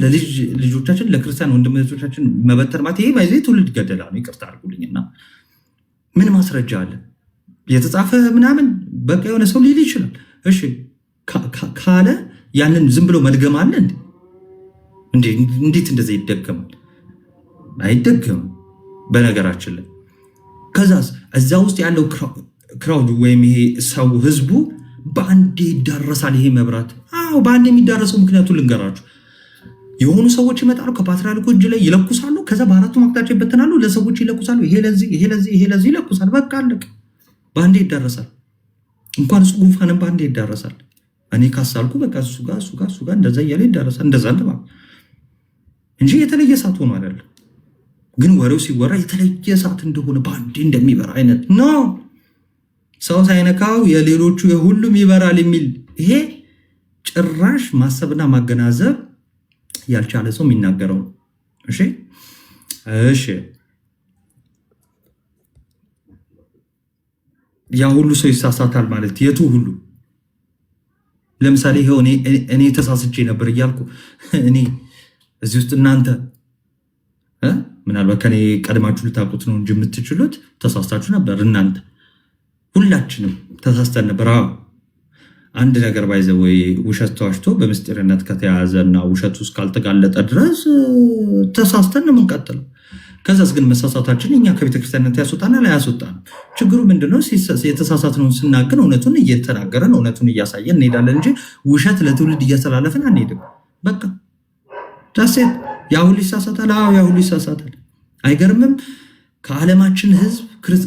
S1: ልጆቻችን ለክርስቲያን ወንድሞቻችን መበተር ማለት ይሄ ባይዘ ትውልድ ገደላ ነው። ይቅርታ አድርጉልኝና ምን ማስረጃ አለ የተጻፈ ምናምን በቃ የሆነ ሰው ሊል ይችላል። እሺ ካለ ያንን ዝም ብሎ መድገም አለ እንዴ? እንዴት እንደዚህ ይደገማል? አይደገምም በነገራችን ላይ። ከዛስ እዛ ውስጥ ያለው ክራውድ ወይም ይሄ ሰው ህዝቡ በአንዴ ይዳረሳል። ይሄ መብራት በአንዴ የሚዳረሰው ምክንያቱም ልንገራችሁ። የሆኑ ሰዎች ይመጣሉ ከፓትርያርኩ እጅ ላይ ይለኩሳሉ። ከዛ በአራቱ አቅጣጫ ይበተናሉ። ለሰዎች ይለኩሳሉ። ይሄ ለዚህ ይለኩሳል። በቃ አለቀ። በአንዴ ይዳረሳል። እንኳን እሱ ጉንፋንም በአንዴ ይዳረሳል። እኔ ካሳልኩ በቃ እሱ ጋር እንደዛ እያለ ይዳረሳል። እንደዛ እንጂ የተለየ ሰዓት ሆኖ አይደለም። ግን ወሬው ሲወራ የተለየ ሰዓት እንደሆነ በአንዴ እንደሚበራ አይነት ነው። ሰው ሳይነካው የሌሎቹ የሁሉም ይበራል የሚል ይሄ ጭራሽ ማሰብና ማገናዘብ ያልቻለ ሰው የሚናገረው ነው። እሺ ያ ሁሉ ሰው ይሳሳታል ማለት የቱ ሁሉ? ለምሳሌ ይሄው እኔ ተሳስቼ ነበር እያልኩ እኔ እዚህ ውስጥ እናንተ ምናልባት ከኔ ቀድማችሁ ልታውቁት ነው እንጂ የምትችሉት ተሳስታችሁ ነበር። እናንተ ሁላችንም ተሳስተን ነበር። አንድ ነገር ባይዘ ወይ ውሸት ተዋሽቶ በምስጢርነት ከተያዘ እና ውሸቱ እስካልተጋለጠ ድረስ ተሳስተን ነው የምንቀጥለው። ከዛስ ግን መሳሳታችን እኛ ከቤተክርስቲያንነት ያስወጣናል አያስወጣንም? ችግሩ ምንድነው? የተሳሳትነውን ስናገር እውነቱን እየተናገረን እውነቱን እያሳየን እንሄዳለን እንጂ ውሸት ለትውልድ እያስተላለፍን አንሄድም። በቃ ዳሴት ያ ሁሉ ይሳሳታል። ያ ሁሉ ይሳሳታል። አይገርምም? ከዓለማችን ህዝብ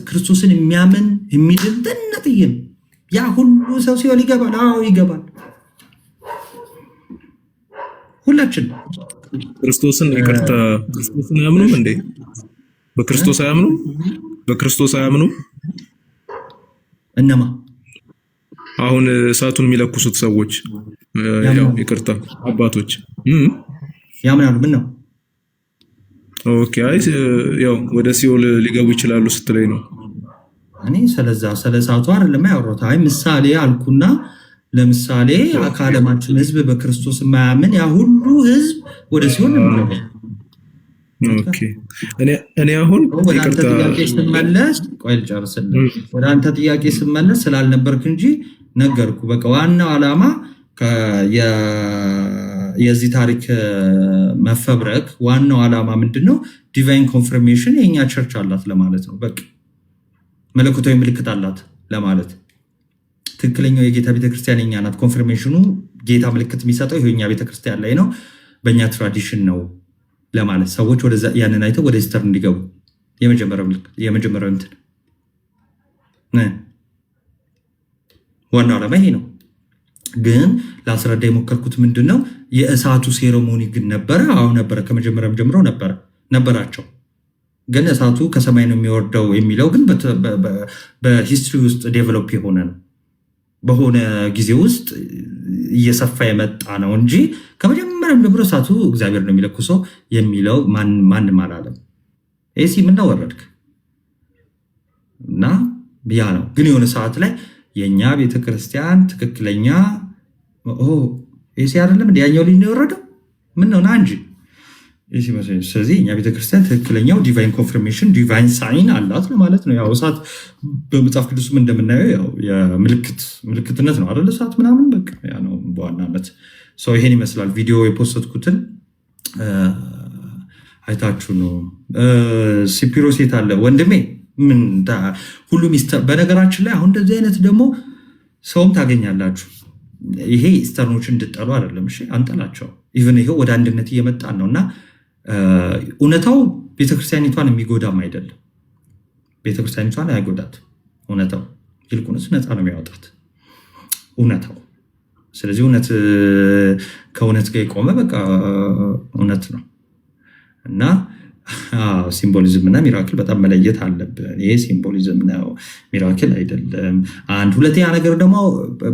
S1: ክርስቶስን የሚያምን የሚድን ጥንጥዬ ነው። ያ ሁሉ ሰው ሲሆን ይገባል። ይገባል። ሁላችን
S2: ክርስቶስን ይቅርታ ክርስቶስን አያምኑም እንዴ? በክርስቶስ አያምኑም? በክርስቶስ አያምኑም?
S1: እነማ
S2: አሁን እሳቱን የሚለኩሱት ሰዎች ያው ይቅርታ አባቶች
S1: ያምናሉ። ምን ነው?
S2: ኦኬ። ያው ወደ ሲኦል ሊገቡ ይችላሉ ስትለኝ ነው።
S1: እኔ ስለ እሳቱ አይደለም ያወራሁት። ምሳሌ አልኩና ለምሳሌ ከዓለማችን ህዝብ በክርስቶስ የማያምን ያ ሁሉ ህዝብ ወደ ሲኦል ነው።
S2: ኦኬ። እኔ አሁን
S1: ወደ አንተ ጥያቄ ስመለስ ቆይ ልጨርስልህ። ወደ አንተ ጥያቄ ስመለስ ስላልነበርክ እንጂ ነገርኩ። በቃ ዋናው ዓላማ የዚህ ታሪክ መፈብረክ ዋናው ዓላማ ምንድነው? ዲቫይን ኮንፈርሜሽን የኛ ቸርች አላት ለማለት ነው። በቃ መለኮታዊ ምልክት አላት ለማለት። ትክክለኛው የጌታ ቤተክርስቲያን የኛ ናት። ኮንፈርሜሽኑ ጌታ ምልክት የሚሰጠው ይሄ የኛ ቤተክርስቲያን ላይ ነው፣ በእኛ ትራዲሽን ነው ለማለት ሰዎች ወደዛ ያንን አይተው ወደ ኢስተር እንዲገቡ የመጀመሪያው እንትን ዋናው ዓላማ ይሄ ነው። ግን ላስረዳ የሞከርኩት ምንድነው የእሳቱ ሴሬሞኒ ግን ነበረ። ነበረ፣ ከመጀመሪያም ጀምሮ ነበራቸው። ግን እሳቱ ከሰማይ ነው የሚወርደው የሚለው ግን በሂስትሪ ውስጥ ዴቨሎፕ የሆነ ነው፣ በሆነ ጊዜ ውስጥ እየሰፋ የመጣ ነው እንጂ ከመጀመሪያም ጀምሮ እሳቱ እግዚአብሔር ነው የሚለኩሰው የሚለው ማንም አላለም። ኤሲ ምነው ወረድክ እና ያ ነው። ግን የሆነ ሰዓት ላይ የእኛ ቤተክርስቲያን ትክክለኛ ኤሲ አይደለም እንዲ ያኛው ልጅ ነው የወረደው ምን ነው ና እንጂ። ስለዚህ የእኛ ቤተክርስቲያን ትክክለኛው ዲቫይን ኮንፈርሜሽን ዲቫይን ሳይን አላት ለማለት ነው። ያው እሳት በመጽሐፍ ቅዱስም እንደምናየው ያው የምልክትነት ነው አይደል? እሳት ምናምን በቃ ያ ነው በዋናነት። ሰው ይሄን ይመስላል። ቪዲዮ የፖስተትኩትን አይታችሁ ነው። ሲፒሮሴት አለ ወንድሜ ምን ሁሉ ሚስተር። በነገራችን ላይ አሁን እንደዚህ አይነት ደግሞ ሰውም ታገኛላችሁ። ይሄ ኢስተርኖች እንድጠሉ አይደለም፣ እሺ አንጠላቸው። ኢቨን ይሄው ወደ አንድነት እየመጣን ነው እና እውነታው ቤተክርስቲያኒቷን የሚጎዳም አይደለም። ቤተክርስቲያኒቷን አይጎዳት እውነታው፣ ይልቁንስ ነፃ ነው የሚያወጣት እውነታው። ስለዚህ እውነት ከእውነት ጋር የቆመ በቃ እውነት ነው እና ሲምቦሊዝም እና ሚራክል በጣም መለየት አለብን። ይሄ ሲምቦሊዝም ነው፣ ሚራክል አይደለም። አንድ ሁለተኛ ነገር ደግሞ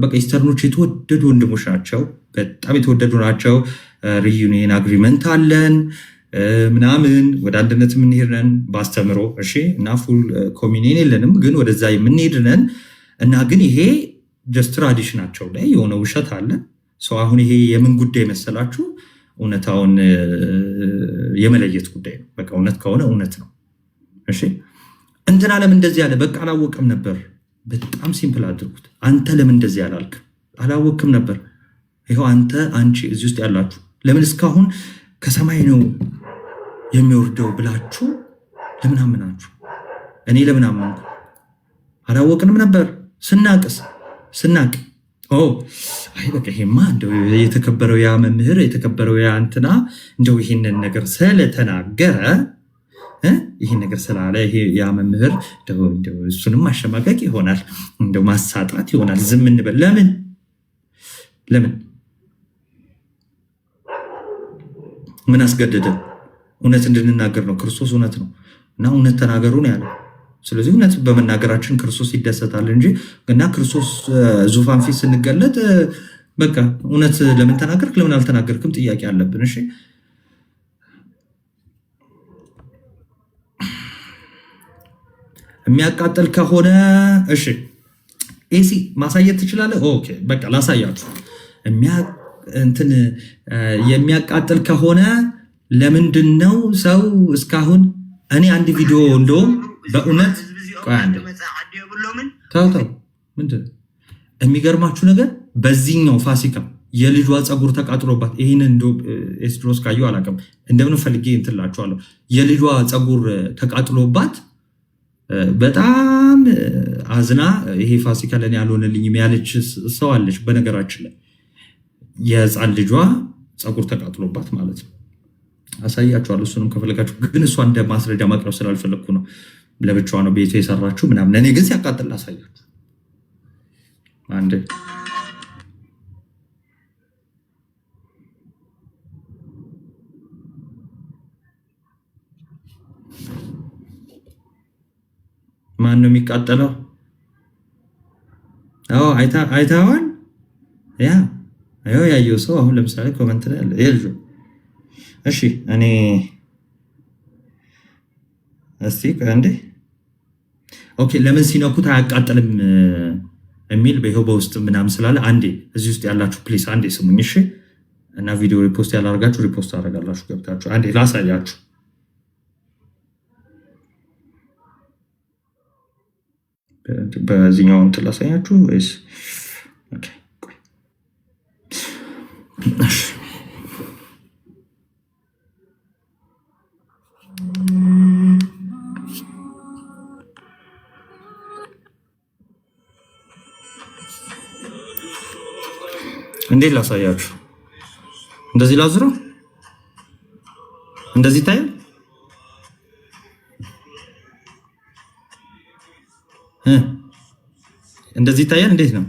S1: በቃ ኢስተርኖች የተወደዱ ወንድሞች ናቸው፣ በጣም የተወደዱ ናቸው። ሪዩኒየን አግሪመንት አለን። ምናምን ወደ አንድነት የምንሄድ ነን ባስተምሮ እሺ። እና ፉል ኮሚኒየን የለንም ግን ወደዛ የምንሄድ ነን። እና ግን ይሄ ጀስት ትራዲሽናቸው ላይ የሆነ ውሸት አለ። ሰው አሁን ይሄ የምን ጉዳይ መሰላችሁ? እውነታውን የመለየት ጉዳይ ነው። በቃ እውነት ከሆነ እውነት ነው። እሺ እንትና ለምን እንደዚህ ያለ? በቃ አላወቅም ነበር። በጣም ሲምፕል አድርጉት። አንተ ለምን እንደዚህ ያላልክ? አላወቅም ነበር። ይኸው አንተ አንቺ እዚህ ውስጥ ያላችሁ ለምን እስካሁን ከሰማይ ነው የሚወርደው ብላችሁ ለምን አመናችሁ? እኔ ለምን አመንኩ? አላወቅንም ነበር። ስናቅ አይ በቃ ይሄማ እንደው የተከበረው ያ መምህር የተከበረው ያ እንትና እንደው ይሄንን ነገር ስለተናገረ ይሄን ነገር ስላለ ይሄ ያ መምህር እንደው እሱንም ማሸማቀቅ ይሆናል፣ እንደው ማሳጣት ይሆናል፣ ዝም እንበል። ለምን ምን አስገደደን? እውነት እንድንናገር ነው። ክርስቶስ እውነት ነው እና እውነት ተናገሩ ነው ያለው። ስለዚህ እውነት በመናገራችን ክርስቶስ ይደሰታል እንጂ እና ክርስቶስ ዙፋን ፊት ስንገለጥ በቃ እውነት ለምን ተናገርክ ለምን አልተናገርክም ጥያቄ አለብን። እሺ የሚያቃጥል ከሆነ እሺ ኤሲ ማሳየት ትችላለህ? ኦኬ በቃ ላሳያችሁ። የሚያቃጥል ከሆነ ለምንድን ነው ሰው እስካሁን እኔ አንድ ቪዲዮ እንደውም በእውነት ተው ምንድን የሚገርማችሁ ነገር በዚህኛው ፋሲካ የልጇ ፀጉር ተቃጥሎባት ይህን እንደ ኤስድሮስ ካየሁ አላውቅም እንደምን ፈልጌ እንትላችኋለሁ። የልጇ ፀጉር ተቃጥሎባት በጣም አዝና ይሄ ፋሲካ ለእኔ ያልሆነልኝም ያለች ሰው አለች። በነገራችን ላይ የህፃን ልጇ ፀጉር ተቃጥሎባት ማለት ነው። አሳያችኋለሁ እሱንም ከፈለጋችሁ፣ ግን እሷ እንደ ማስረጃ ማቅረብ ስላልፈለግኩ ነው። ለብቻዋ ነው ቤቱ የሰራችሁ ምናምን። እኔ ግን ሲያቃጥል አሳያችሁ አንድ ማን ነው የሚቃጠለው? አይተዋል። ያየው ሰው አሁን ለምሳሌ ኮመንት ላይ አለ የልጁ። እሺ እኔ እስቲ እንዴ ኦኬ ለምን ሲነኩት አያቃጥልም የሚል በይኸው በውስጥ ምናምን ስላለ አንዴ እዚህ ውስጥ ያላችሁ ፕሊስ አንዴ ስሙኝ እሺ። እና ቪዲዮ ሪፖስት ያላደርጋችሁ ሪፖስት አደርጋላችሁ ገብታችሁ አንዴ ላሳያችሁ። በዚህኛው እንትን ላሳያችሁ ወይስ ኦኬ እሺ እንዴት ላሳያችሁ? እንደዚህ ላዝረው፣ እንደዚህ ታያል። እንደዚህ ይታያል። እንዴት ነው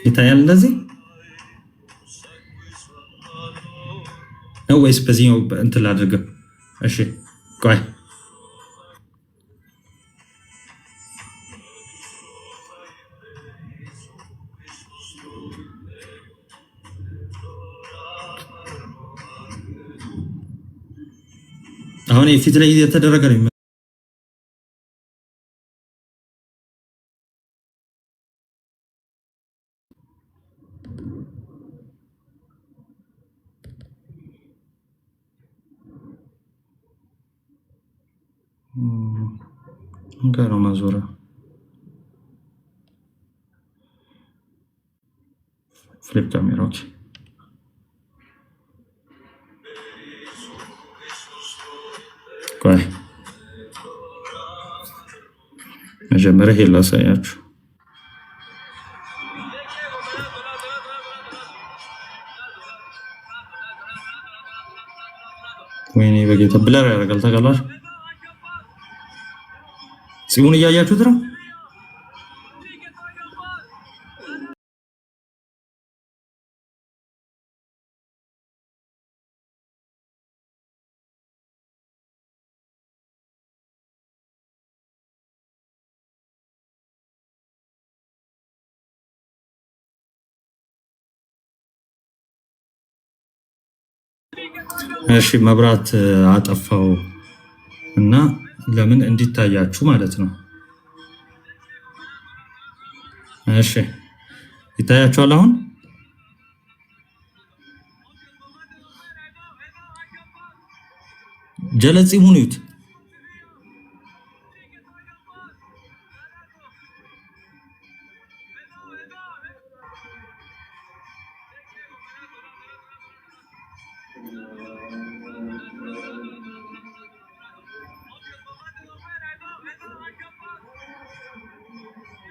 S1: ይታያል? እንደዚህ ነው ወይስ በዚህኛው እንትን ላድርገው? እሺ ቆይ አሁን የፊት ላይ የተደረገ ነው። እንጋነው ማዞራ ፍሊፕ ካሜራ ኦኬ። ቆይ መጀመሪያ ይሄን ላሳያችሁ። ወይኔ በጌታ ብለር ያደርጋል ታውቃላችሁ። ሲሙን እያያችሁት ነው። እሺ መብራት አጠፋው እና ለምን እንዲታያችሁ ማለት ነው። እሺ ይታያችኋል አሁን ጀለጺ ሙኒት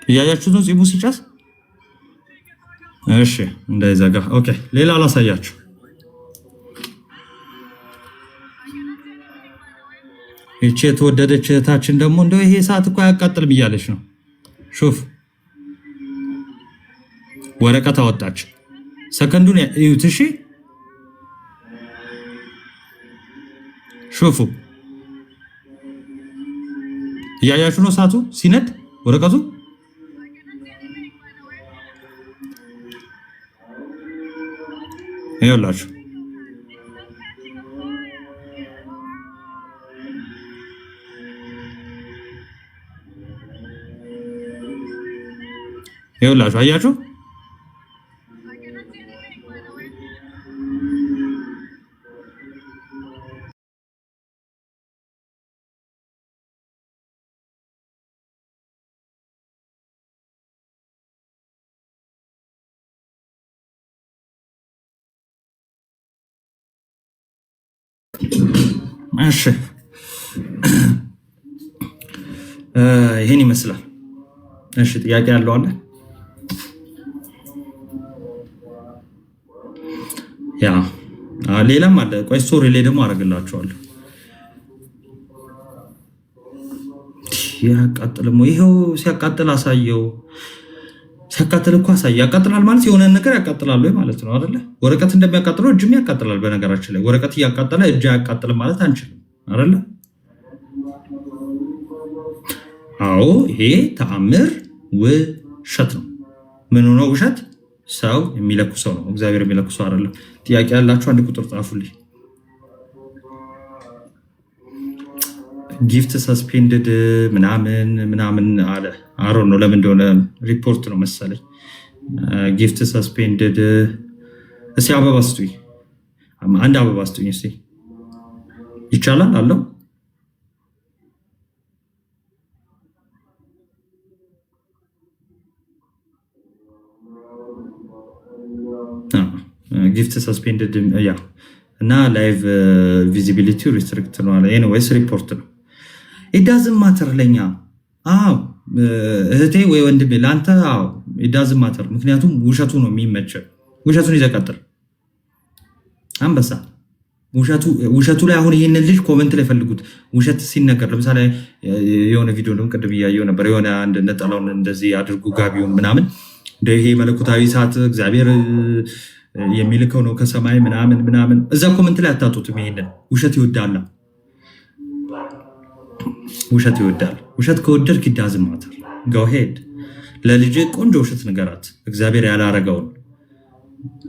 S1: እያያችሁ ነው ጺሙ ሲጨስ። እሺ እንዳይዘጋ። ኦኬ ሌላ አላሳያችሁ። እቺ የተወደደች እህታችን ደግሞ እንደው ይሄ ሰዓት እኮ አያቃጥልም እያለች ነው። ሹፍ ወረቀት አወጣች። ሰከንዱን እዩት። እሺ ሹፉ እያያችሁ ነው ሰዓቱ ሲነድ ወረቀቱ ይኸውላችሁ አያችሁ እሺ ይሄን ይመስላል። እሺ ጥያቄ ያለው አለ? ያ ሌላም አለ። ቆይ ስቶሪ ላይ ደግሞ አደርግላችኋለሁ። ያቃጥልም ይሄው ሲያቃጥል አሳየው። ሲያቃጥል እኮ አሳየ። ያቃጥላል ማለት የሆነ ነገር ያቃጥላል ወይ ማለት ነው አይደለ? ወረቀት እንደሚያቃጥለው እጅም ያቃጥላል። በነገራችን ላይ ወረቀት እያቃጠለ እጅ ያቃጥል ማለት አንችልም አይደለ? አዎ ይሄ ተአምር ውሸት ነው። ምን ነው ውሸት? ሰው የሚለኩሰው ነው፣ እግዚአብሔር የሚለኩሰው አይደለም። ጥያቄ ያላችሁ አንድ ቁጥር ጻፉልኝ። ጊፍት ሰስፔንድድ ምናምን አለ። አሮ ነው ለምን እንደሆነ ሪፖርት ነው መሰለኝ። ጊፍት ሰስፔንድድ። እስኪ አበባ ስጡኝ፣ አንድ አበባ ስጡኝ እስኪ። ይቻላል አለው። ጊፍት ሰስፔንድድ ያ እና ላይቭ ቪዚቢሊቲ ሪስትሪክት ነው አለ። ኤኒዌይስ ሪፖርት ነው። ኢዳዝም ማተር ለኛ እህቴ ወይ ወንድሜ ለአንተ ኢዳዝም ማተር። ምክንያቱም ውሸቱ ነው የሚመቸው። ውሸቱን ይዘቀጥል አንበሳ። ውሸቱ ላይ አሁን ይህንን ልጅ ኮመንት ላይ ፈልጉት። ውሸት ሲነገር ለምሳሌ የሆነ ቪዲዮ ነው ቅድም እያየው ነበር። የሆነ አንድ ነጠላውን እንደዚህ አድርጉ ጋቢውን ምናምን ይሄ መለኮታዊ እሳት እግዚአብሔር የሚልከው ነው ከሰማይ ምናምን እዛ ኮመንት ላይ አታጡትም። ይሄንን ውሸት ይወዳል፣ ውሸት ይወዳል። ውሸት ከወደድክ ኢዳዝም ማተር ጎ ሄድ። ለልጅ ቆንጆ ውሸት ንገራት፣ እግዚአብሔር ያላረገውን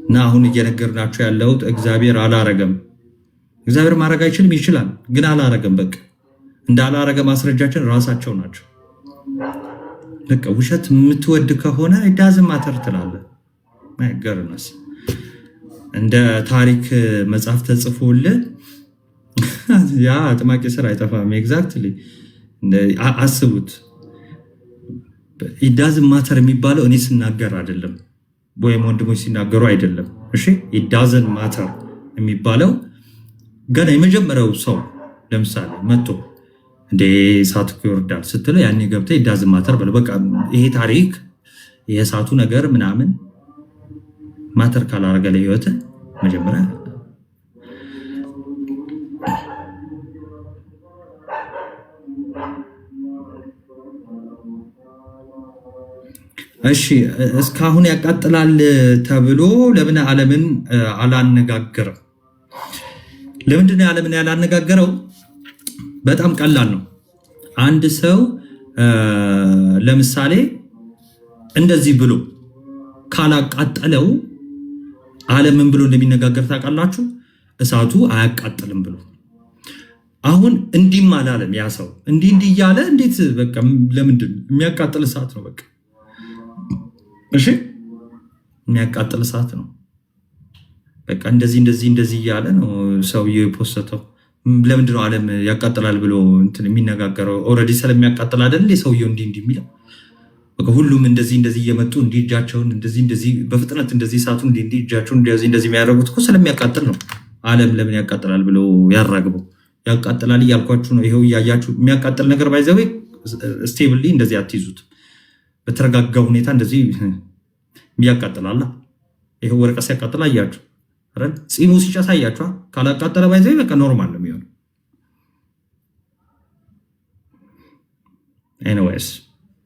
S1: እና አሁን እየነገርናቸው ያለው እግዚአብሔር አላረገም። እግዚአብሔር ማድረግ አይችልም፣ ይችላል፣ ግን አላረገም። በቃ እንዳላረገ ማስረጃችን ራሳቸው ናቸው። በቃ ውሸት የምትወድ ከሆነ ኢዳዝም ማተር ትላለህ። ማይገርምስ እንደ ታሪክ መጽሐፍ ተጽፎልህ ያ አጥማቂ ስራ አይጠፋም። ኤግዛክትሊ አስቡት። ኢዳዝም ማተር የሚባለው እኔ ስናገር አይደለም፣ ወይም ወንድሞች ሲናገሩ አይደለም። እሺ ኢዳዝም ማተር የሚባለው ገና የመጀመሪያው ሰው ለምሳሌ መጥቶ እንደ እሳት እኮ ይወርዳል ስትለው ያኔ ገብተህ ኢዳዝም ማተር በለው። በቃ ይሄ ታሪክ የእሳቱ ነገር ምናምን ማተር ካላረገ ለህይወት መጀመሪያ እሺ እስካሁን ያቃጥላል ተብሎ ለምን ዓለምን አላነጋገረም? ለምንድን ነው ዓለምን ያላነጋገረው? በጣም ቀላል ነው። አንድ ሰው ለምሳሌ እንደዚህ ብሎ ካላቃጠለው ዓለምን ብሎ እንደሚነጋገር ታውቃላችሁ? እሳቱ አያቃጥልም ብሎ አሁን እንዲህም አላለም ያ ሰው እንዲህ እያለ እንዴት በቃ ለምንድን የሚያቃጥል እሳት ነው በቃ እሺ የሚያቃጥል እሳት ነው በቃ እንደዚህ እያለ ነው ሰውዬው የፖስተው ለምንድን ነው ዓለም ያቃጥላል ብሎ እንትን የሚነጋገረው ኦልሬዲ ስለሚያቃጥል አይደል ሰውዬው እንዲህ የሚለው በቃ ሁሉም እንደዚህ እየመጡ እጃቸውን እንደዚህ በፍጥነት እንደዚህ እሳቱን እንዲህ እጃቸውን እንደዚህ የሚያደርጉት እኮ ስለሚያቃጥል ነው ዓለም ለምን ያቃጥላል ብሎ ያራግበው ያቃጥላል እያልኳችሁ ነው ይሄው እያያችሁ የሚያቃጥል ነገር ባይዘው ስቴብሊ እንደዚህ አትይዙት በተረጋጋ ሁኔታ እንደዚህ የሚያቃጥላል ይሄው ወረቀት ሲያቃጥል አያችሁ አይደል ፂሙ ሲጨስ አያችሁ ካላቃጠለ ባይዘው በቃ ኖርማል ነው የሚሆነው ኤኒዌይስ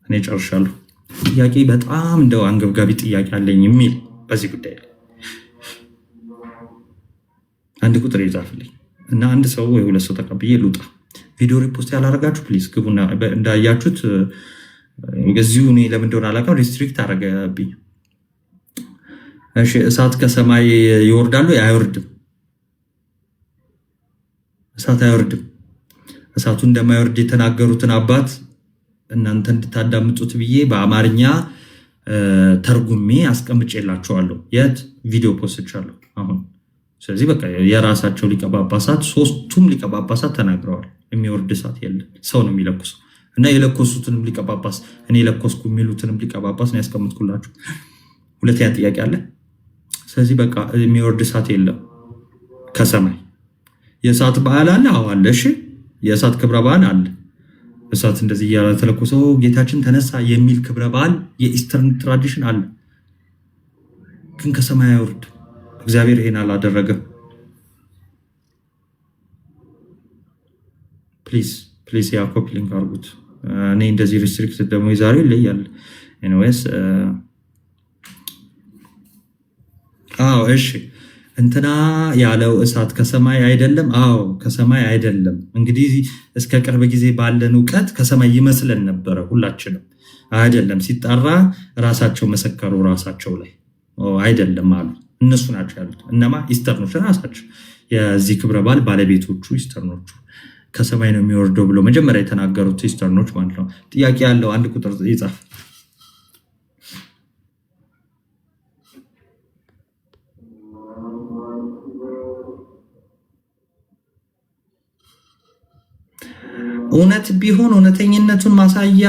S1: እኔ ጨርሻለሁ ጥያቄ በጣም እንደው አንገብጋቢ ጥያቄ አለኝ የሚል በዚህ ጉዳይ ላይ አንድ ቁጥር ይጻፍልኝ እና አንድ ሰው ወይ ሁለት ሰው ተቀብዬ ልውጣ ቪዲዮ ሪፖስት ያላረጋችሁ ፕሊዝ ግቡና እንዳያችሁት እዚሁ እኔ ለምን እንደሆነ አላውቅም ሪስትሪክት አደረገብኝ እሺ እሳት ከሰማይ ይወርዳሉ አይወርድም እሳት አይወርድም እሳቱ እንደማይወርድ የተናገሩትን አባት እናንተ እንድታዳምጡት ብዬ በአማርኛ ተርጉሜ አስቀምጬላችኋለሁ የት ቪዲዮ ፖስትቻለሁ አሁን ስለዚህ በቃ የራሳቸው ሊቀ ጳጳሳት ሶስቱም ሊቀ ጳጳሳት ተናግረዋል የሚወርድ እሳት የለም ሰው ነው የሚለኩሰው እና የለኮሱትንም ሊቀ ጳጳስ እኔ ለኮስኩ የሚሉትንም ሊቀ ጳጳስ ነው ያስቀምጥኩላችሁ ሁለተኛ ጥያቄ አለ ስለዚህ በቃ የሚወርድ እሳት የለም ከሰማይ የእሳት በዓል አለ አዎ አለ እሺ የእሳት ክብረ በዓል አለ እሳት እንደዚህ እያለ ተለኮሶ ጌታችን ተነሳ የሚል ክብረ በዓል የኢስተርን ትራዲሽን አለ ግን ከሰማይ አይወርድ እግዚአብሔር ይሄን አላደረገም ፕሊዝ ያ ኮፒ ሊንክ አድርጉት እኔ እንደዚህ ሪስትሪክትድ ደግሞ ይዛሬ ይለያል ኤኒዌይስ አዎ እሺ እንትና ያለው እሳት ከሰማይ አይደለም አዎ ከሰማይ አይደለም እንግዲህ እስከ ቅርብ ጊዜ ባለን ዕውቀት ከሰማይ ይመስለን ነበረ ሁላችንም አይደለም ሲጣራ ራሳቸው መሰከሩ ራሳቸው ላይ አይደለም አሉ እነሱ ናቸው ያሉት እነማ ኢስተርኖች ራሳቸው የዚህ ክብረ በዓል ባለቤቶቹ ኢስተርኖቹ ከሰማይ ነው የሚወርደው ብሎ መጀመሪያ የተናገሩት ኢስተርኖች ማለት ነው ጥያቄ ያለው አንድ ቁጥር ይጻፍ እውነት ቢሆን እውነተኝነቱን ማሳያ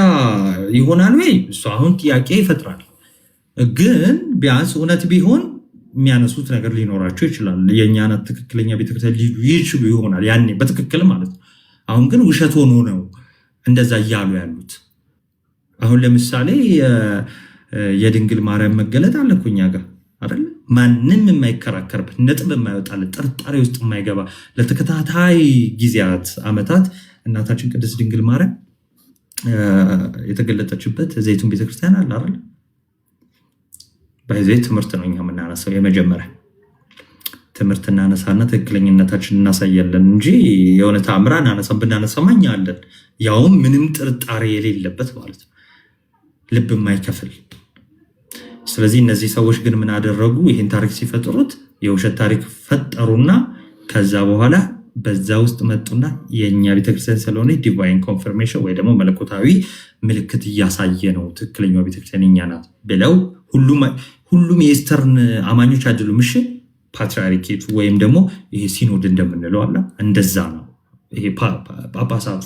S1: ይሆናል ወይ እሱ አሁን ጥያቄ ይፈጥራል ግን ቢያንስ እውነት ቢሆን የሚያነሱት ነገር ሊኖራቸው ይችላል የኛና ትክክለኛ ቤተክርስቲያን ሊሉ ይችሉ ይሆናል ያኔ በትክክል ማለት ነው አሁን ግን ውሸት ሆኖ ነው እንደዛ እያሉ ያሉት አሁን ለምሳሌ የድንግል ማርያም መገለጥ አለ እኮ እኛ ጋር አይደል ማንንም የማይከራከርበት ነጥብ የማይወጣለት ጥርጣሬ ውስጥ የማይገባ ለተከታታይ ጊዜያት አመታት እናታችን ቅድስት ድንግል ማርያም የተገለጠችበት ዘይቱን ቤተክርስቲያን አለ አይደል በዚህ ትምህርት ነው እኛ የምናነሳው የመጀመሪያ ትምህርት እናነሳና ትክክለኛነታችን እናሳያለን እንጂ የሆነ ተአምራን አነሳን ብናነሳማኛ አለን ያውም ምንም ጥርጣሬ የሌለበት ማለት ነው ልብ የማይከፍል ስለዚህ እነዚህ ሰዎች ግን ምን አደረጉ ይሄን ታሪክ ሲፈጥሩት የውሸት ታሪክ ፈጠሩና ከዛ በኋላ በዛ ውስጥ መጡና የኛ ቤተክርስቲያን ስለሆነ ዲቫይን ኮንፈርሜሽን ወይ ደግሞ መለኮታዊ ምልክት እያሳየ ነው ትክክለኛው ቤተክርስቲያን እኛ ናት ብለው ሁሉም የኢስተርን አማኞች አይደሉም እሺ ፓትሪያርኬቱ ወይም ደግሞ ይሄ ሲኖድ እንደምንለው አለ እንደዛ ነው ይሄ ጳጳሳቱ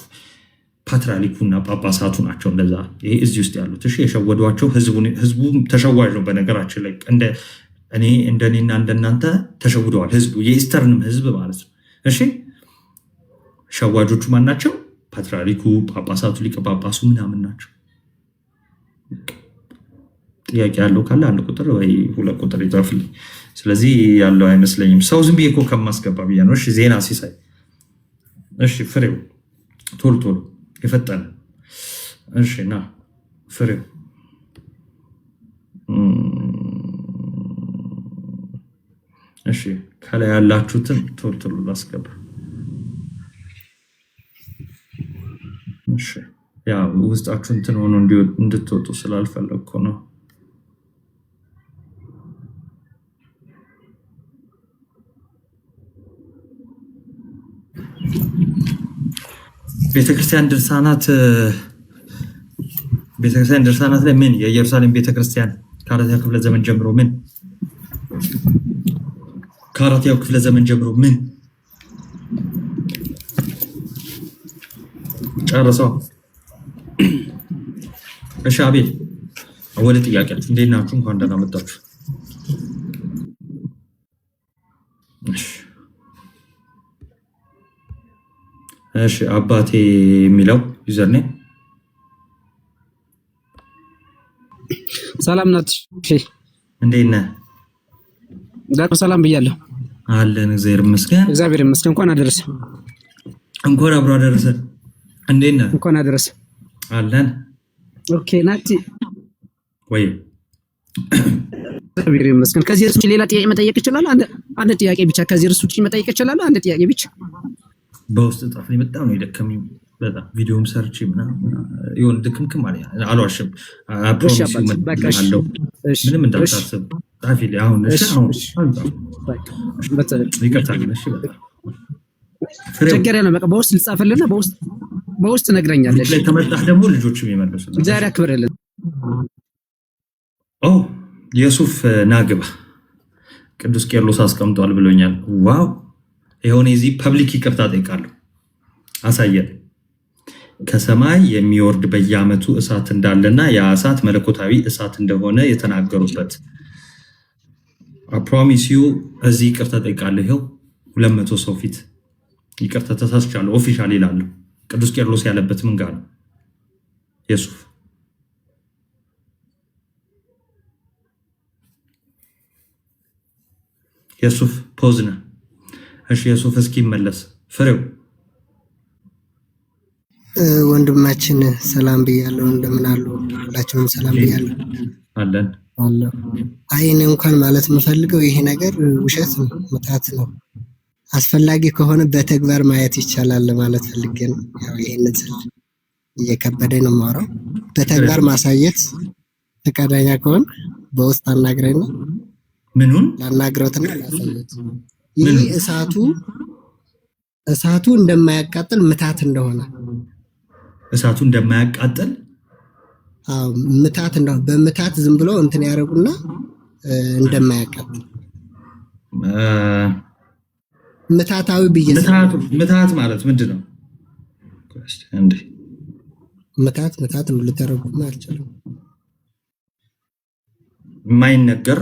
S1: ፓትሪያርኩና ጳጳሳቱ ናቸው እንደዛ ይሄ እዚህ ውስጥ ያሉት እሺ የሸወዷቸው ህዝቡ ተሸዋጅ ነው በነገራችን ላይ እንደኔና እንደናንተ ተሸውደዋል ህዝቡ የኢስተርንም ህዝብ ማለት ነው እሺ ሸዋጆቹ ማን ናቸው ፓትሪያርኩ ጳጳሳቱ ሊቀ ጳጳሱ ምናምን ናቸው ጥያቄ ያለው ካለ አንድ ቁጥር ወይ ሁለት ቁጥር ይጻፍልኝ ስለዚህ ያለው አይመስለኝም ሰው ዝም ብዬ እኮ ከማስገባ ብዬ ነው እሺ ዜና ሲሳይ እሺ ፍሬው ቶሎ የፈጠነ እሺ ና ፍሬው እሺ ከላይ ያላችሁትን ቶሎ ላስገባ እሺ ያ ውስጣችሁ እንትን ሆኖ እንድትወጡ ስላልፈለግኩ ነው ቤተክርስቲያን ድርሳናት ላይ ምን የኢየሩሳሌም ቤተክርስቲያን ከአራተኛው ክፍለ ዘመን ጀምሮ ምን ጨርሰው። እሺ አቤል ወደ ጥያቄ እንዴት ናችሁ? እንኳን ደህና መጣችሁ። እሺ አባቴ የሚለው ዩዘርኔም
S3: ሰላም ናት። እሺ
S1: እንዴት ነህ?
S3: ሰላም ብያለሁ።
S1: አለን እግዚአብሔር ይመስገን።
S3: እግዚአብሔር ይመስገን። እንኳን አደረሰ።
S1: እንኳን አብሮ አደረሰ። እንዴት ነህ?
S3: እንኳን አደረሰ።
S1: አለን።
S3: ኦኬ ናቲ
S1: ወይ
S3: እግዚአብሔር ይመስገን። ከዚህ እሱ ሌላ ጥያቄ መጠየቅ ይችላል? አንድ ጥያቄ ብቻ ከዚህ እሱ መጠየቅ ይችላል? አንድ ጥያቄ ብቻ።
S1: በውስጥ ጣፍኝ በጣም ነው የደከመኝ። በጣም ቪዲዮም ሰርች ይሁን ድክምክም አለ አልዋሽም። ምንም እንዳታስብ ጣፊ አሁን
S3: ችግር የለም። በቃ በውስጥ ልጻፍልና በውስጥ ነግረኛለሽ።
S1: ላይ ተመጣህ ደግሞ ልጆችም ይመልሱልኝ።
S3: እግዚአብሔር ያክብርልን።
S1: የሱፍ ናግባ ቅዱስ ቄርሎስ አስቀምጧል ብሎኛል። ዋው የሆነ እዚህ ፐብሊክ ይቅርታ ጠይቃለሁ። አሳየን። ከሰማይ የሚወርድ በየዓመቱ እሳት እንዳለና ያ እሳት መለኮታዊ እሳት እንደሆነ የተናገሩበት ፕሮሚስ ዩ እዚህ ይቅርታ ጠይቃለሁ። ይኸው 200 ሰው ፊት ይቅርታ ተሳስቻለሁ ኦፊሻሊ ይላለሁ። ቅዱስ ቄርሎስ ያለበት ምን ጋር ነው? የሱፍ ፖዝነ። እሺ የሱፍ እስኪ መለስ ፍሬው
S4: ወንድማችን ሰላም ብያለሁ። እንደምን አሉ? ሁላችሁም ሰላም ብያለሁ።
S1: አለን።
S4: አይኔ እንኳን ማለት የምፈልገው ይሄ ነገር ውሸት ነው፣ ምታት ነው። አስፈላጊ ከሆነ በተግባር ማየት ይቻላል ማለት ፈልጌ ነው። ያው ይሄንን ስል እየከበደኝ ነው የማወራው። በተግባር ማሳየት ፈቃደኛ ከሆነ በውስጥ አናግረኝ ነው።
S1: ምኑን
S4: ላናግረውትና ላሳየት። ይህ እሳቱ እንደማያቃጥል ምታት እንደሆነ
S1: እሳቱ እንደማያቃጥል
S4: ምታት እንደሆነ በምታት ዝም ብሎ እንትን ያደርጉና እንደማያቃጥል ምታታዊ ብዬ
S1: ምታት ማለት ምንድን ነው?
S4: ምታት ልተረጉም አልቻለም።
S1: የማይነገር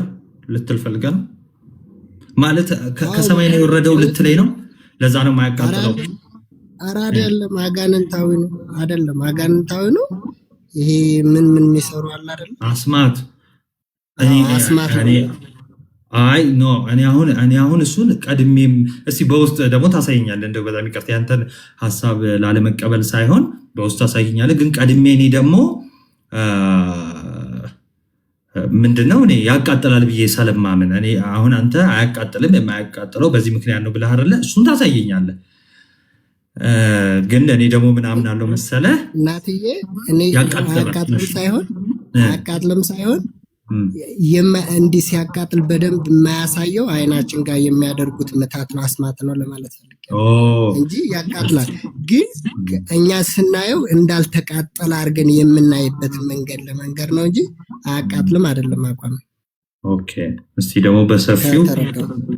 S1: ልትል ፈልገህ ነው ማለት ከሰማይ ነው የወረደው ልትለኝ ነው? ለዛ ነው የማያቃጥለው።
S4: ኧረ አይደለም፣ አጋንንታዊ ነው። አይደለም አጋንንታዊ ነው። ይሄ ምን የሚሰሩ አለ አይደል?
S1: አስማት
S4: አስማት
S1: አይ ኖ እኔ አሁን እሱን ቀድሜም እስቲ በውስጥ ደግሞ ታሳይኛለህ። እንደው በጣም ይቅርታ ያንተን ሀሳብ ላለመቀበል ሳይሆን በውስጥ ታሳይኛለህ። ግን ቀድሜ እኔ ደግሞ ምንድነው እኔ ያቃጥላል ብዬ ሰለማምን እኔ አሁን አንተ አያቃጥልም የማያቃጥለው በዚህ ምክንያት ነው ብለህ አይደለ? እሱን ታሳየኛለህ። ግን እኔ ደግሞ ምናምን አለው መሰለህ
S4: እናትዬ እኔ አያቃጥልም ሳይሆን እንዲህ ሲያቃጥል በደንብ የማያሳየው አይናችን ጋር የሚያደርጉት ምታት ነው፣ አስማት ነው ለማለት ፈልጌ እንጂ ያቃጥላል። ግን እኛ ስናየው እንዳልተቃጠለ አድርገን የምናይበት መንገድ ለመንገድ ነው እንጂ አያቃጥልም አይደለም አቋም።
S1: ኦኬ እስቲ ደግሞ በሰፊው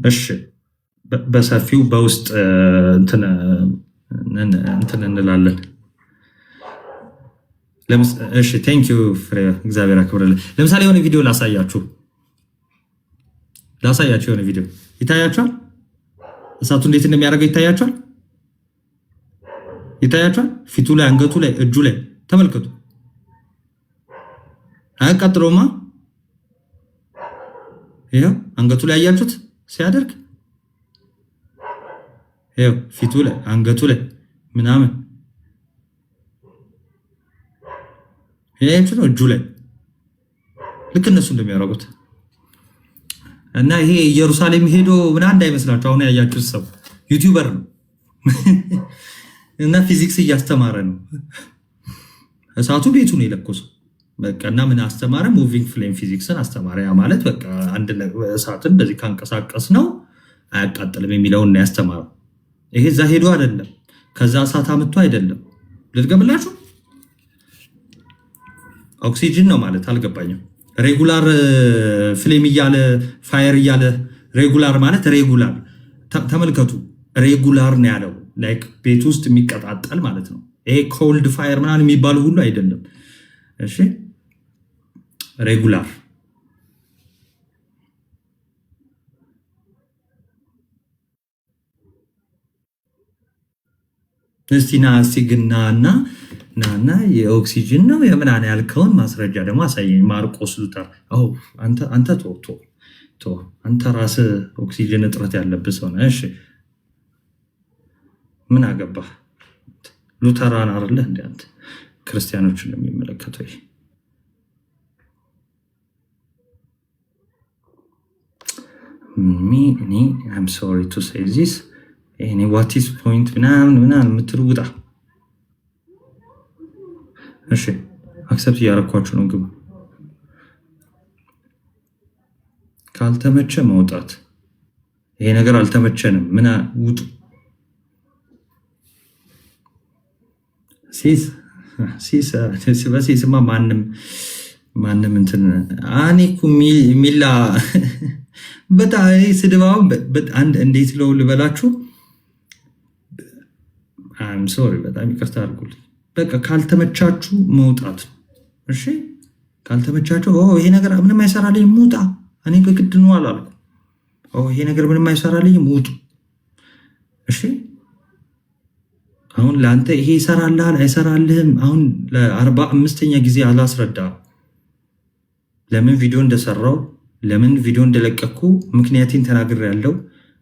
S1: እሺ፣ በሰፊው በውስጥ እንትን እንላለን። እሺ ቴንክ ዩ ፍሬ፣ እግዚአብሔር ያክብርልህ። ለምሳሌ የሆነ ቪዲዮ ላሳያችሁ የሆነ ቪዲዮ ይታያችኋል። እሳቱ እንዴት እንደሚያደርገው ይታያችኋል። ፊቱ ላይ፣ አንገቱ ላይ፣ እጁ ላይ ተመልከቱ። አያቃጥለውማ። ይኸው አንገቱ ላይ አያችሁት ሲያደርግ፣ ይኸው ፊቱ ላይ፣ አንገቱ ላይ ምናምን ነው፣ እጁ ላይ ልክ እነሱ እንደሚያደርጉት እና ይሄ ኢየሩሳሌም ሄዶ ምናምን እንዳይመስላችሁ። አሁን ያያችሁት ሰው ዩቲዩበር ነው እና ፊዚክስ እያስተማረ ነው። እሳቱ ቤቱ ነው የለኮሰው። በቃ እና ምን አስተማረ? ሙቪንግ ፍሌም ፊዚክስን አስተማረ። ያ ማለት በቃ አንድ እሳትን በዚህ ካንቀሳቀስ ነው አያቃጥልም የሚለውን ነው ያስተማረው። ይሄ እዛ ሄዶ አይደለም፣ ከዛ እሳት አምጥቶ አይደለም፣ ልድገምላችሁ። ኦክሲጅን ነው ማለት አልገባኝም። ሬጉላር ፍሌም እያለ ፋየር እያለ ሬጉላር ማለት ሬጉላር ተመልከቱ። ሬጉላር ነው ያለው ላይክ ቤት ውስጥ የሚቀጣጠል ማለት ነው። ይሄ ኮልድ ፋየር ምናምን የሚባለው ሁሉ አይደለም። እሺ ሬጉላር እስቲ ናና የኦክሲጅን ነው የምናን ያልከውን ማስረጃ ደግሞ አሳየኝ። ማርቆስ ሉተር አንተ አንተ ራስህ ኦክሲጅን እጥረት ያለብህ ሰው ነህ። እሺ ምን አገባህ? ሉተራን አይደለህ እንዴ አንተ? ክርስቲያኖችን ነው የሚመለከተው ይሄ። I'm sorry to say this. what is point ምናምን የምትሉ ውጣ። እሺ አክሰፕት እያረኳችሁ ነው። ግቡ። ካልተመቸ መውጣት። ይሄ ነገር አልተመቸንም። ውጡ። በሲስማ ማንም እንትን አኔኩ ሚላ በጣም ስድባውን እንዴት ለው ልበላችሁ። ሶሪ በጣም ይቅርታ አድርጉልኝ። በቃ ካልተመቻችሁ መውጣት። እሺ ካልተመቻችሁ ይሄ ነገር ምንም አይሰራልኝም ውጣ። እኔ በግድ ነው አላልኩ። ይሄ ነገር ምንም አይሰራልኝም ውጡ። እሺ አሁን ለአንተ ይሄ ይሰራልሃል አይሰራልህም አሁን ለ45ኛ ጊዜ አላስረዳም። ለምን ቪዲዮ እንደሰራው ለምን ቪዲዮ እንደለቀኩ ምክንያቴን ተናግሬያለሁ።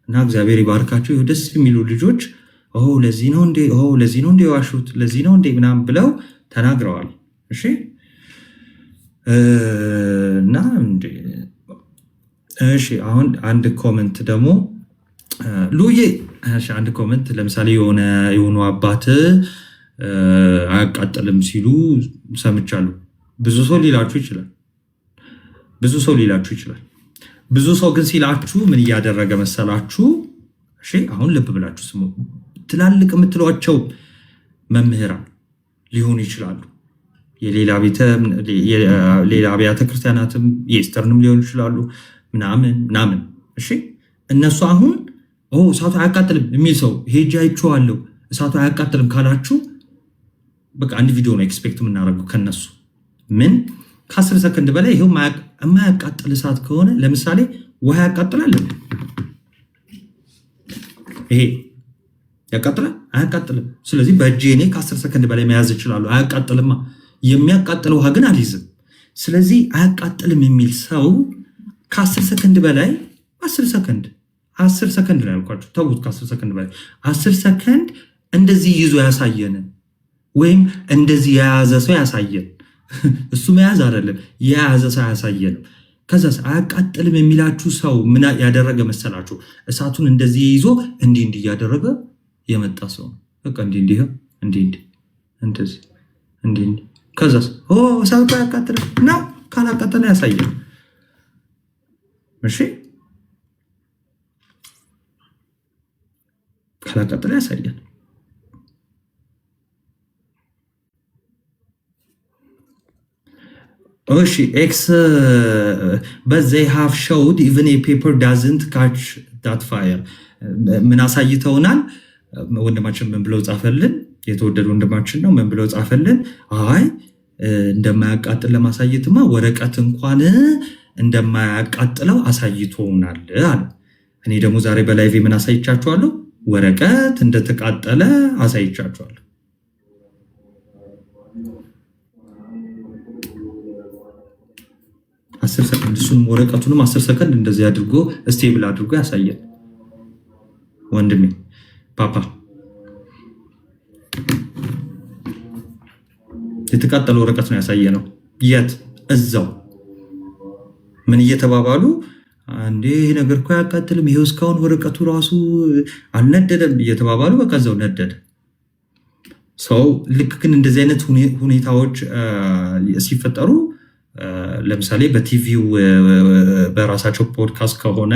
S1: እና እግዚአብሔር ይባርካቸው። ደስ የሚሉ ልጆች ለዚህ ነው እንደ ዋሹት ለዚህ ነው እንደ ምናምን ብለው ተናግረዋል። እሺ እና እሺ አሁን አንድ ኮመንት ደግሞ ሉዬ አንድ ኮመንት ለምሳሌ የሆኑ አባት አያቃጥልም ሲሉ ሰምቻለሁ። ብዙ ሰው ሊላችሁ ይችላል። ብዙ ሰው ግን ሲላችሁ ምን እያደረገ መሰላችሁ? እሺ አሁን ልብ ብላችሁ ስሙ። ትላልቅ የምትሏቸው መምህራን ሊሆኑ ይችላሉ። ሌላ አብያተ ክርስቲያናትም የኢስተርንም ሊሆኑ ይችላሉ ምናምን። እሺ እነሱ አሁን እሳቱ አያቃጥልም የሚል ሰው ሄጄ አይቼዋለሁ እሳቱ አያቃጥልም ካላችሁ በቃ አንድ ቪዲዮ ነው ኤክስፔክት የምናደርገው ከነሱ። ምን ከ10 ሰከንድ በላይ ይሄው የማያቃጥል እሳት ከሆነ ለምሳሌ ውሃ ያቃጥላል። ይሄ ያቃጥላል አያቃጥልም? ስለዚህ በእጄ እኔ ከ10 ሰከንድ በላይ መያዝ እችላለሁ። አያቃጥልማ። የሚያቃጥል ውሃ ግን አልይዝም። ስለዚህ አያቃጥልም የሚል ሰው ከ10 ሰከንድ በላይ 10 ሰከንድ ላይ ያልኳችሁ ተውት። ከ10 ሰከንድ በላይ 10 ሰከንድ እንደዚህ ይዞ ያሳየንን ወይም እንደዚህ የያዘ ሰው ያሳየን። እሱ መያዝ አይደለም የያዘ ሰው ያሳየንም። ከዛ አያቃጥልም የሚላችሁ ሰው ምን ያደረገ መሰላችሁ? እሳቱን እንደዚህ ይዞ እንዲህ እያደረገ የመጣ ሰው በቃ እንዲህ ከዛ እሳቱ አያቃጥልም ነው። ካላቃጠለ ያሳየን። እሺ ካላቃጠለ ያሳየን። እሺ ኤክስ but they have showed even a paper doesn't catch that fire። ምን አሳይተውናል? ወንድማችን ምን ብለው ጻፈልን? የተወደደ ወንድማችን ነው። ምን ብለው ጻፈልን? እንደማያቃጥል ለማሳየትማ ወረቀት እንኳን እንደማያቃጥለው አሳይቶናል አለ። እኔ ደግሞ ዛሬ በላይቭ ምን አሳይቻችኋለሁ? ወረቀት እንደተቃጠለ አሳይቻችኋለሁ። አስር ሰከንድ እሱንም ወረቀቱንም 10 ሰከንድ እንደዚህ አድርጎ ስቴብል አድርጎ ያሳያል። ወንድሜ ፓፓ የተቃጠለ ወረቀት ነው ያሳየነው። የት? እዛው ምን እየተባባሉ አንዴ ይሄ ነገር እኮ አያቃጥልም፣ ይሄው እስካሁን ወረቀቱ ራሱ አልነደደም እየተባባሉ በቃ እዛው ነደደ። ሰው ልክ ግን እንደዚህ አይነት ሁኔታዎች ሲፈጠሩ ለምሳሌ በቲቪው በራሳቸው ፖድካስት ከሆነ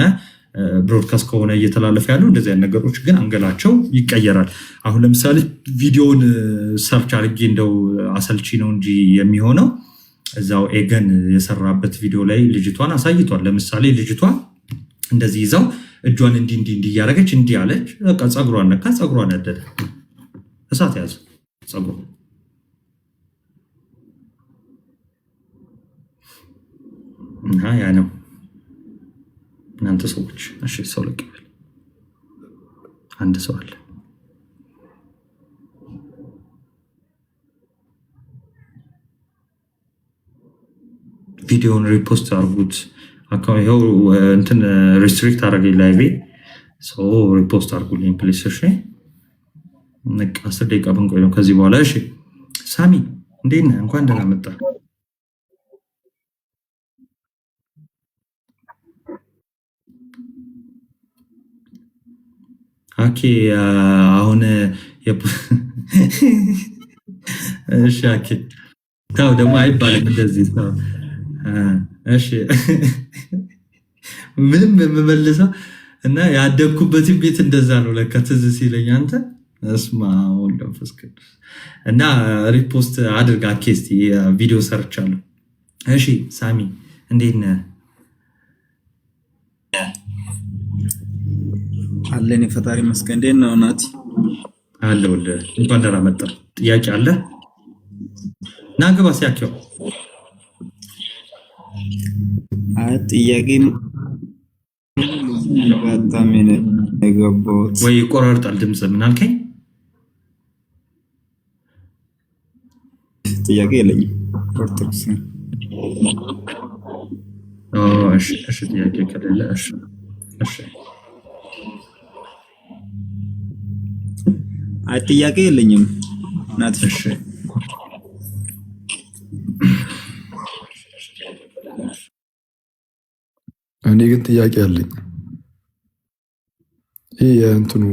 S1: ብሮድካስት ከሆነ እየተላለፈ ያለው እንደዚህ አይነት ነገሮች ግን አንገላቸው ይቀየራል። አሁን ለምሳሌ ቪዲዮውን ሰርች አድርጌ እንደው አሰልቺ ነው እንጂ የሚሆነው እዛው ኤገን የሰራበት ቪዲዮ ላይ ልጅቷን አሳይቷል። ለምሳሌ ልጅቷ እንደዚህ ይዛው እጇን እንዲህ እያደረገች እንዲህ አለች። በቃ ፀጉሯን ነካ፣ ፀጉሯን ነደደ፣ እሳት ያዘ ፀጉሯ። እና ያ ነው እናንተ ሰዎች። እሺ ሰው ልቀበል። አንድ ሰው አለ። ቪዲዮውን ሪፖስት አድርጉት። ይኸው እንትን ሪስትሪክት አደረገኝ ላይቬ። ሰው ሪፖስት አድርጉልኝ ፕሊስ። እሺ 10 ደቂቃ ብንቆይ ነው ከዚህ በኋላ። እሺ ሳሚ እንዴት ነህ? እንኳን ደህና መጣ። ኦኬ አሁን እሺ ኦኬ ታው ደግሞ አይባልም እንደዚህ ነው። እሺ ምንም የምመልሰው እና ያደግኩበትን ቤት እንደዛ ነው ለካ ትዝ ሲለኝ አንተ እስማ ወልደንፈስ ቅዱስ እና ሪፖስት አድርጋ ኬስቲ ቪዲዮ ሰርቻለሁ። እሺ ሳሚ እንዴት ነህ?
S5: አለን የፈጣሪ መስገን። እንዴት ነው ናቲ?
S1: አለሁልህ። እንኳን ደህና መጣ። ጥያቄ አለ? ና ግባ። ሲያኪው
S5: ጥያቄ በጣም የገባሁት
S1: ወይ ይቆራርጣል ድምጽ። ምን አልከኝ?
S5: ጥያቄ የለኝም። ኦርቶዶክስ
S1: እሺ ጥያቄ ከሌለ እሺ
S5: ጥያቄ የለኝም ናት።
S1: እሺ
S6: እኔ ግን ጥያቄ አለኝ። ይህ የእንትኑ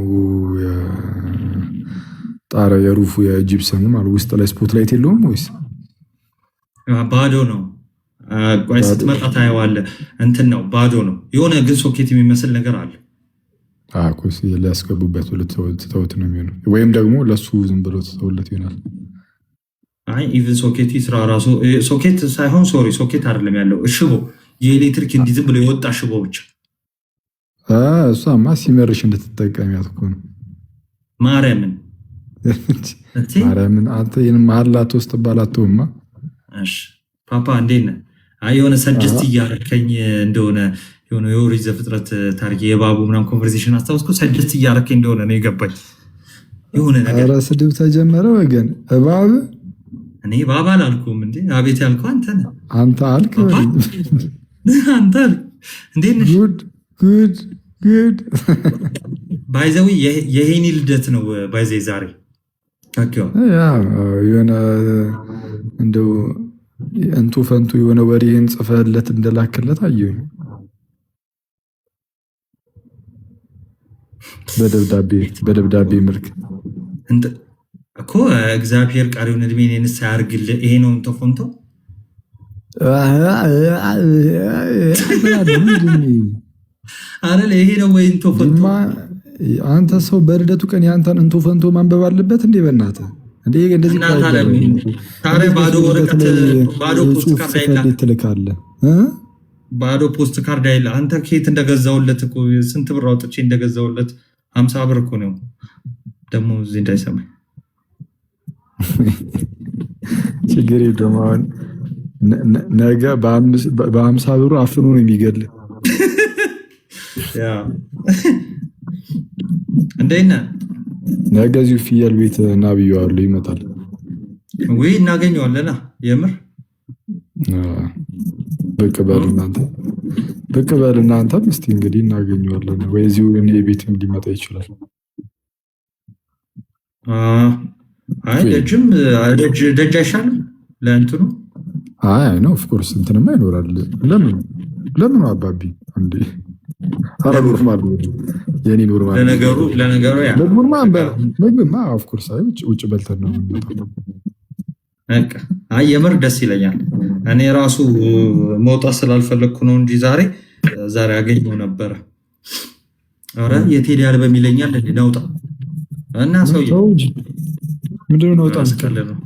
S6: ጣራ የሩፉ የጂፕሰሙ ማለት ውስጥ ላይ ስፖት ላይት የለውም ወይስ
S1: ባዶ ነው? ቆይ ስትመጣ ታየዋለህ። እንትን ነው ባዶ ነው። የሆነ ግን ሶኬት የሚመስል ነገር አለ።
S6: ኮስ ሊያስገቡበት ትተውት ነው የሚሆነው፣ ወይም ደግሞ ለሱ ዝም ብሎ ትተውለት ይሆናል።
S1: አይ ኢቭን ሶኬት ስራ ራሱ ሶኬት ሳይሆን ሶኬት አይደለም ያለው ሽቦ፣ የኤሌክትሪክ እንዲህ ዝም ብሎ የወጣ ሽቦ ብቻ።
S6: እሷማ ሲመርሽ እንድትጠቀሚያት እኮ ነው።
S1: ማርያምን
S6: አንተ ይህን መሀላት ውስጥ ባላተውማ።
S1: እሺ ፓፓ እንዴት ነህ? አይ የሆነ ሰጀስት እያረከኝ እንደሆነ የሆነ የኦሪት ዘፍጥረት ታሪክ የእባቡ ምናምን ኮንቨርሴሽን አስታውስኩ። ሰጀስት እያረከኝ እንደሆነ ነው የገባኝ የሆነ ነገር።
S6: ኧረ ስድብ ተጀመረ ወገን። እባብ
S1: እኔ እባብ አላልኩም እንዴ? አቤት ያልከው አንተ ነህ።
S6: አንተ አልክ
S1: አንተ አልክ። እንዴት ነሽ?
S6: ጉድ
S1: ባይዘዊ የሄኒ ልደት ነው ባይዘ ዛሬ
S6: የሆነ እንደው እንቱ ፈንቱ የሆነ ወሬን ጽፈለት እንደላክለት አየሁ በደብዳቤ መልክ
S1: እኮ። እግዚአብሔር ቃሪውን እድሜን የንስሐ ያርግልህ። ይሄ ነው እንቶ ፈንቶ አረ ይሄ ነው ወይ እንቶ ፈንቶ?
S6: አንተ ሰው በልደቱ ቀን ያንተን እንቶ ፈንቶ ማንበብ አለበት እንዴ? በእናትህ እንዴ እንደዚህ
S1: ባዶ ወረቀት ባዶ ፖስት ካርድ አይላ
S6: ትልካለህ።
S1: ባዶ ፖስት ካርድ አይላ አንተ ከየት እንደገዛውለት እኮ ስንት ብር አውጥቼ እንደገዛውለት 50 ብር እኮ ነው። ደግሞ እዚህ እንዳይሰማኝ
S6: ችግር የለውም። አሁን ነገ በ50 ብሩ አፍኖ ነው የሚገል።
S1: እንዴት ነህ?
S6: ነገ እዚሁ ፍየል ቤት እና ብየዋለሁ ይመጣል
S1: ወይ እናገኘዋለና። የምር
S6: ብቅ በል እናንተም እስቲ እንግዲህ እናገኘዋለን። ወይ እዚሁ እኔ ቤትም ሊመጣ ይችላል።
S1: አይ ደጅ አይሻልም ለእንትኑ?
S6: አይ ነው ኦፍኮርስ እንትንማ ይኖራል። ለምን አባቢ እንዴ? አረ ኖርማል የኔ ኖርማል።
S1: ለነገሩ ያ
S6: ምግብማ ኦፍኮርስ ውጭ በልተን ነው የምንመጣው።
S1: አይ የምር ደስ ይለኛል። እኔ ራሱ መውጣት ስላልፈለግኩ ነው እንጂ ዛሬ አገኘው ነበረ። ኧረ የቴዲ አልበም ይለኛል እንዴ ናውጣ እና ሰውዬው
S6: ምንድነው ናውጣ
S1: ነው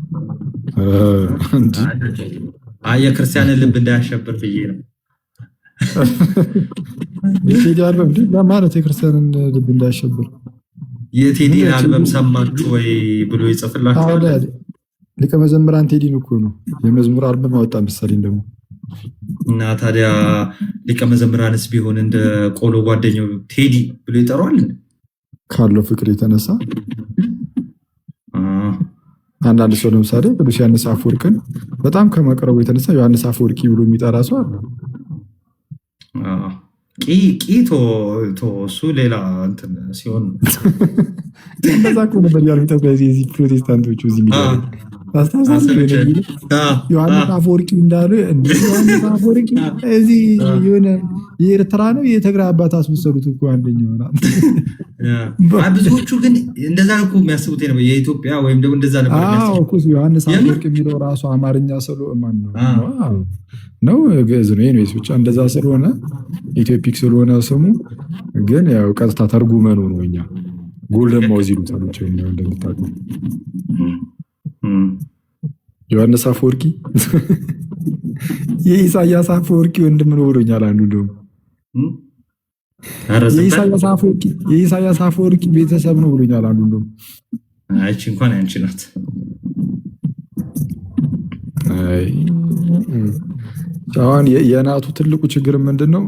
S1: የክርስቲያንን ልብ እንዳያሸብር ብዬ ነው።
S6: የቴዲ አልበም ለማለት የክርስቲያንን ልብ እንዳያሸብር
S1: የቴዲ አልበም ሰማችሁ ወይ ብሎ ይጽፍላችኋል።
S6: ሊቀ መዘምራን ቴዲን እኮ ነው የመዝሙር አልበም አወጣ መሰለኝ ደግሞ።
S1: እና ታዲያ ሊቀ መዘምራንስ ቢሆን እንደ ቆሎ ጓደኛው ቴዲ ብሎ ይጠራዋል
S6: ካለው ፍቅር የተነሳ። አንዳንድ ሰው ለምሳሌ ቅዱስ ዮሐንስ አፈወርቅን በጣም ከመቅረቡ የተነሳ ዮሐንስ አፈወርቂ ብሎ የሚጠራ ሰው አለ።
S1: ቂቶ እሱ ሌላ እንትን ሲሆን
S6: እንደዛ እኮ ነበር ያሉት እዚህ ፕሮቴስታንቶቹ እዚህ ዮሐንስ አፈወርቂ እንዳሉ ዮሐንስ አፈወርቂ እዚህ የሆነ የኤርትራ ነው የትግራይ አባት አስመሰሉት እኮ አንደኛው
S1: ብዙዎቹ ግን እንደዛ እኮ የሚያስቡት ነው የኢትዮጵያ ወይም ደግሞ እንደዛ ነበር
S6: የሚያስቡት። ዮሐንስ አፈወርቂ የሚለው ራሱ አማርኛ ማን ነው ግዕዝ ነው የኔስ ብቻ እንደዛ ስለሆነ ኢትዮፒክ ስለሆነ ስሙ ግን ያው ቀጥታ ተርጉመኑ ነው እኛ ጎልደን ማውዝ ይሉታል እንደምታውቁ። ዮሐንስ አፈወርቂ የኢሳያስ አፈወርቂ ወንድም ነው ብሎኛል አንዱ ደግሞ የኢሳያስ አፈወርቂ ቤተሰብ ነው ብሎኛል አንዱ ደግሞ።
S1: አይቺ እንኳን አንቺ ናት።
S6: አሁን የናቱ ትልቁ ችግር ምንድነው?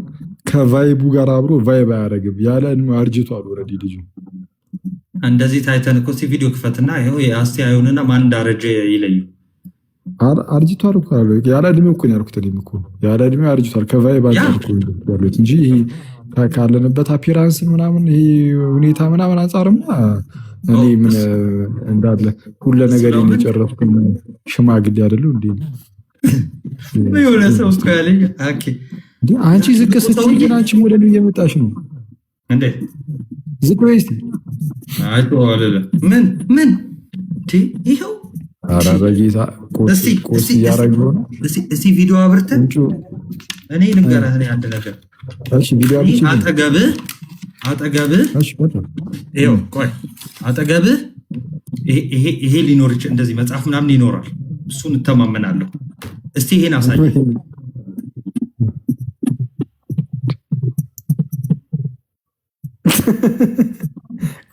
S6: ከቫይቡ ጋር አብሮ ቫይብ አያደርግም። ያለ አርጅቷል ኦልሬዲ ልጁ።
S1: እንደዚህ ታይተን እኮ ቪዲዮ ክፈትና ይሄው የአስቲ አይሆንና ማን እንዳረጀ ይለዩ።
S6: አርጅቷል እኮ አለ ያለ እድሜው እኮ ነው ያልኩት። እኔም እኮ ያለ እድሜው አርጅቷል። ከቫይብ አንፃር እኮ ያሉት እንጂ ካለንበት አፒራንስ ምናምን ይሄ ሁኔታ ምናምን አንፃርማ እኔ ምን እንዳለ ሁሉ ነገር የጨረስኩ ሽማግሌ አይደለሁ እንዴ?
S1: የሆነ ሰው እኮ ያለኝ
S6: አንቺ ዝቅ ስትይ ግን አንቺ ሞዴል እየመጣሽ ነው
S1: እንዴ?
S6: ዝቅ በይ እስኪ።
S1: ምን ይኸው
S6: ኧረ በጌታ ቆስ እያደረግነው ነው።
S1: እስኪ ቪዲዮ አብርተን እኔ ልንገርህ አንድ ነገር።
S6: እሺ ቪዲዮ
S1: አጠገብህ ይኸው ቆይ አጠገብህ ይሄ ሊኖር ይችላል። እንደዚህ መጽሐፍ ምናምን ይኖራል። እሱን እተማመናለሁ። እስቲ ይሄን አሳይ።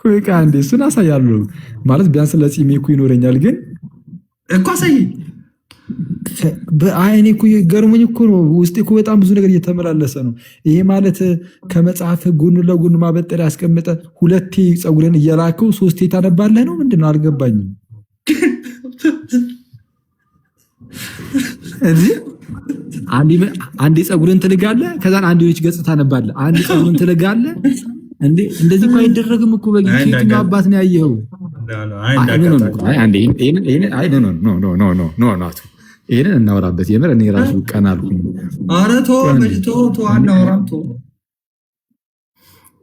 S6: ቆይ አንዴ እሱን አሳያለሁ ማለት ቢያንስ ለጺሜ እኮ ይኖረኛል። ግን
S1: እኮ አሳይ።
S6: በአይኔ እኮ ገርሞኝ እኮ ነው። ውስጤ እኮ በጣም ብዙ ነገር እየተመላለሰ ነው። ይሄ ማለት ከመጽሐፍ ጎን ለጎን ማበጠሪያ ያስቀምጠ ሁለቴ ፀጉርን እየላከው ሶስቴ ታነባለህ ነው ምንድነው? አልገባኝም። እዚህ አንዴ ፀጉርን ትልጋለህ፣ ከዛን አንዴ ልጅ ገጽታ ታነባለህ። አንዴ ፀጉርን ትልጋለህ እንዴ? እንደዚህ እኮ አይደረግም እኮ በጌታ አባት ነው ያየኸው። ይሄንን እናወራበት። የምር እኔ ራሱ ቀን አልኩኝ።
S1: ኧረ ተው አናወራም።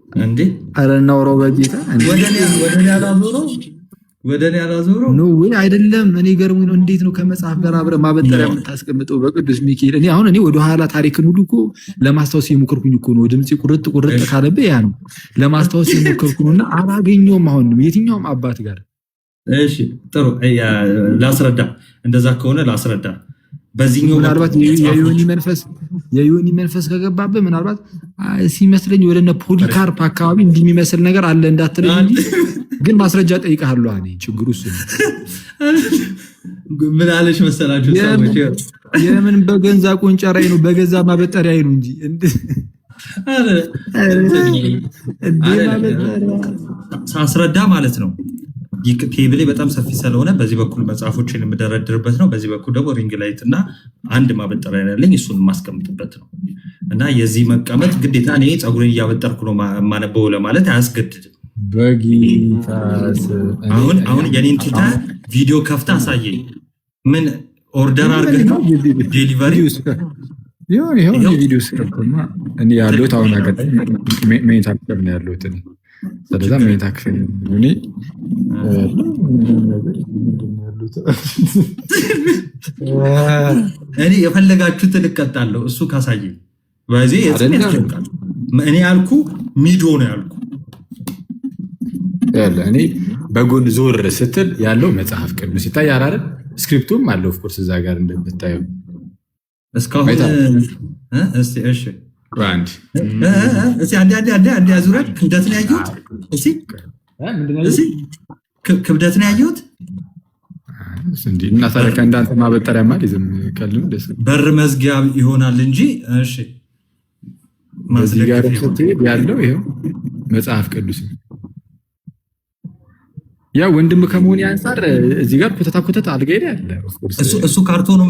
S1: እንዴ
S6: ኧረ እናወራው በጌታ
S1: ወደ እኔ አላዞረው
S6: ነው ወይ አይደለም? እኔ ገርሞኝ ነው። እንዴት ነው ከመጽሐፍ ጋር አብረህ ማበጠሪያ የምታስቀምጠው? በቅዱስ ሚካኤል እኔ አሁን ወደ ኋላ ታሪክን ሁሉ እኮ ለማስታወስ የሞከርኩኝ እኮ ነው። ድምጽ ቁርጥ ካለብህ ያ ነው ለማስታወስ የሞከርኩ ነውና አላገኘውም። አሁን የትኛውም አባት ጋር
S1: እሺ ጥሩ ላስረዳ። እንደዛ ከሆነ ላስረዳ። በዚህኛው
S6: ምናልባት የዮኒ መንፈስ ከገባብህ ምናልባት ሲመስለኝ ወደነ ፖሊካርፕ አካባቢ እንደሚመስል ነገር አለ እንዳትለኝ እንጂ ግን ማስረጃ ጠይቃለሁ። እኔ ችግሩ እሱ ነው።
S1: ምን አለሽ መሰላችሁ ሰዎች
S3: የምን በገንዛ ቆንጨራይ ነው በገዛ ማበጠሪያይ ነው እንጂ
S1: ሳስረዳ ማለት ነው። ቴብሌ በጣም ሰፊ ስለሆነ በዚህ በኩል መጽሐፎችን የምደረድርበት ነው። በዚህ በኩል ደግሞ ሪንግ ላይት እና አንድ ማበጠሪያ ያለኝ እሱን የማስቀምጥበት ነው። እና የዚህ መቀመጥ ግዴታ እኔ ፀጉሬን እያበጠርኩ ነው የማነበው ለማለት አያስገድድም። አሁን የኔን ትተህ ቪዲዮ ከፍተህ አሳየኝ። ምን ኦርደር አድርገህ ነው ዴሊቨሪ
S6: ይሄው ቪዲዮ ስከፍተማ እኔ ያለሁት አሁን አጋጣሚ መኝታ ክፍል ነው ያለሁት እኔ። ስለዚህ መኝታ ክፍል እኔ
S1: የፈለጋችሁትን እቀጣለሁ። እሱ ካሳየኝ በዚህ እኔ ያልኩ ሚዶ ነው ያልኩ።
S6: እኔ በጎን ዞር ስትል ያለው መጽሐፍ ቅዱስ ይታያል አይደል? ስክሪፕቱም አለው ኦፍኮርስ እዛ ጋር እንደምታየው
S1: እስካሁን እሺ
S6: አንድ
S1: አንድ ያዙራል። ክብደትን ያየሁት ክብደትን ያየሁት
S6: እና ታዲያ ከእንዳንተ ማበጠሪያ ማለትም ከልም ደስ
S1: በር መዝጊያ ይሆናል እንጂ እሺ
S6: እዚህ ጋር ስትሄድ ያለው ይሄው መጽሐፍ ቅዱስ ያ ወንድም ከመሆን አንፃር እዚህ ጋር ኮተታ አድርጋ ሄደ ያለ
S1: እሱ ካርቶኑ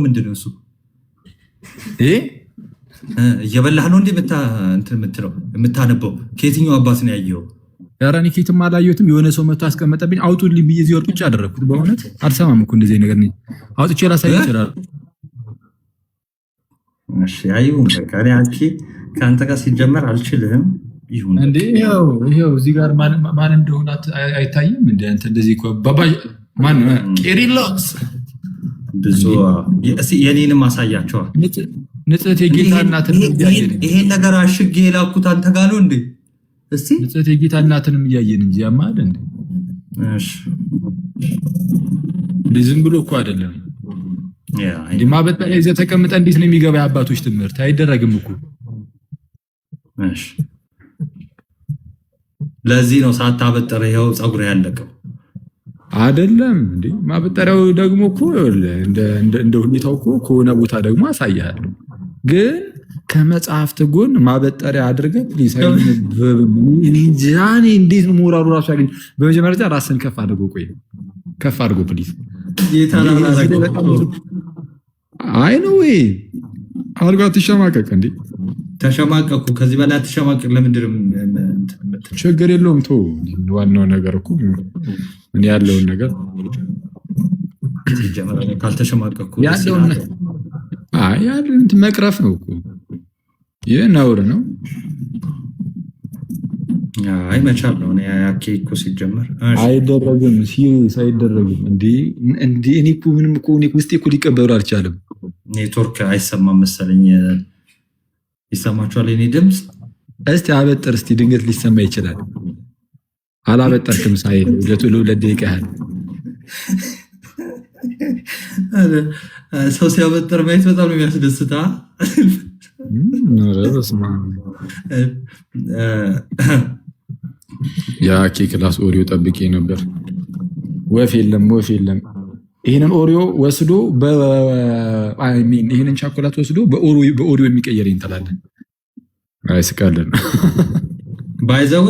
S1: ምንድነው እሱ እየበላህ ነው እንዴ የምትለው የምታነበው? ከየትኛው አባት ነው ያየው?
S6: ኧረ እኔ ከየትም አላየሁትም። የሆነ ሰው መጥቶ አስቀመጠብኝ። አውጡልኝ ብዬ እዚህ ወርቁጭ አደረኩት። በእውነት አልሰማም እኮ እንደዚህ ነገር ነኝ። አውጥቼ ላሳይ ይችላል።
S1: እሺ አይሁን በቃ እኔ ከአንተ ጋር ሲጀመር አልችልም። ይሁን
S6: እንዴ ይሄው እዚህ ጋር ማን እንደሆነ አይታይም እንዴ? አንተ እንደዚህ እኮ ባባ ማን ቄሪሎስ
S1: ብዙ የኔንም አሳያቸዋል።
S6: ንጽሕት የጌታ እናትን
S1: ይሄን ነገር አሽጌ የላኩት አንተ ጋር ነው እንዴ? እስቲ
S6: ንጽሕት የጌታ እናትንም እያየን እንጂ ያማል እንዴ?
S1: እሺ
S6: ዝም ብሎ እኮ አይደለም። እንዴ ማበጠሪያ ይዘህ ተቀምጠህ እንዴት ነው የሚገባ? የአባቶች ትምህርት አይደረግም እኮ።
S1: እሺ ለዚህ ነው ሳታበጠረ ይኸው ፀጉር ያለቀው
S6: አይደለም እንዴ? ማበጠሪያው ደግሞ እኮ እንደ ሁኔታው እኮ ከሆነ ቦታ ደግሞ አሳያለሁ። ግን ከመጽሐፍት ጎን ማበጠሪያ አድርገህ ፕሊስ ጃኔ እንዴት ነው ሞራሉ ራሱ ያገኝ? በመጀመሪያ ራስን ከፍ አድርጎ ፕሊስ። አይ ነው ወይ አድርጎ አትሸማቀቅ እንዴ?
S1: ተሸማቀቁ። ከዚህ በላይ አትሸማቀቅ። ለምንድን
S6: ችግር የለውም ቶ ዋናው ነገር እኮ ምን ያለውን ነገር
S1: ካልተሸማቀቁ
S6: ያለውን መቅረፍ ነው እኮ። ይህ ነውር ነው።
S1: አይ መቻል ነው። ያኬ እኮ ሲጀመር
S6: አይደረግም፣ ሲሪየስ አይደረግም። እንዴ እኔ እኮ ምንም እኮ ውስጤ እኮ ሊቀበሉ አልቻለም።
S1: ኔትወርክ አይሰማም መሰለኝ። ይሰማችኋል የኔ ድምፅ?
S6: እስቲ አበጥር፣ እስቲ ድንገት ሊሰማ ይችላል። አላበጠርክም ሳይ ሁለት ደቂቃ ያህል
S1: ሰው ሲያበጠር ማየት በጣም የሚያስደስታ።
S6: የአኬ ክላስ ኦሪዮ ጠብቄ ነበር። ወፍ የለም። ይህንን ኦሪዮ ወስዶ ይህንን ቻኮላት ወስዶ በኦሪዮ የሚቀየር እንጠላለን። አይስቃለን።
S1: ባይዘዌ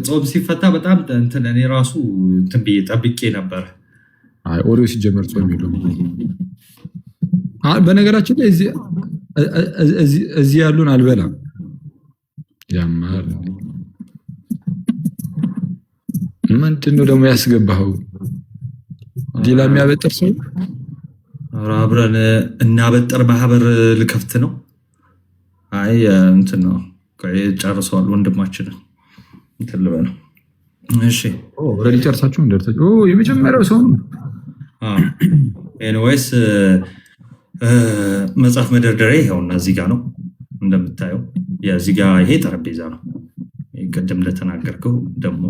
S1: ጾም ሲፈታ በጣም እንትን እኔ ራሱ እንትን ብዬ ጠብቄ ነበር።
S6: ኦሪዮ ሲጀመር ጾም የለውም። በነገራችን ላይ እዚህ ያሉን አልበላም። ያማል። ምንድን ነው ደግሞ ያስገባኸው? ሌላ የሚያበጥር ሰው
S1: አብረን እናበጥር ማህበር ልከፍት ነው። አይ እንትን ነው ጨርሰዋል ወንድማችንን እንትን ልበለው። እሺ
S6: ኦልሬዲ ጨርሳችሁ እንደርታችሁ የመጀመሪያው ሰው ነው።
S1: ኤኒዌይስ መጽሐፍ መደርደሪያ ይኸውና እዚህ ጋር ነው እንደምታየው። የዚህ ጋር ይሄ ጠረጴዛ ነው። ቅድም እንደተናገርከው ደግሞ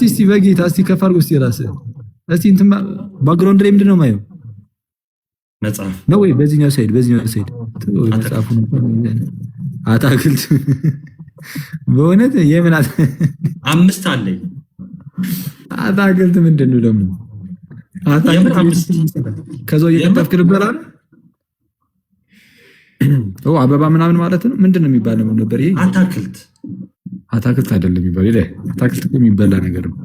S6: እስቲ በጌታ እስቲ ከፍ አድርጎ እስቲ ራስህ እስቲ እንትን ባክግራውንድ ላይ ምንድን ነው የማየው?
S1: መጽሐፍ
S6: ነው ወይ? በዚህኛው ሳይድ መጽሐፉ አታክልት በእውነት የምን
S1: 5 አለኝ።
S6: አታክልት ምንድን ነው ደግሞ? ከዛው እየቀጠፍክ ነበር አይደል? አበባ ምናምን ማለት ነው። ምንድን ነው የሚባለው ነበር ይሄ? አታክልት አይደለም የሚባለው። ይሄ አታክልት የሚበላ ነገር ነው።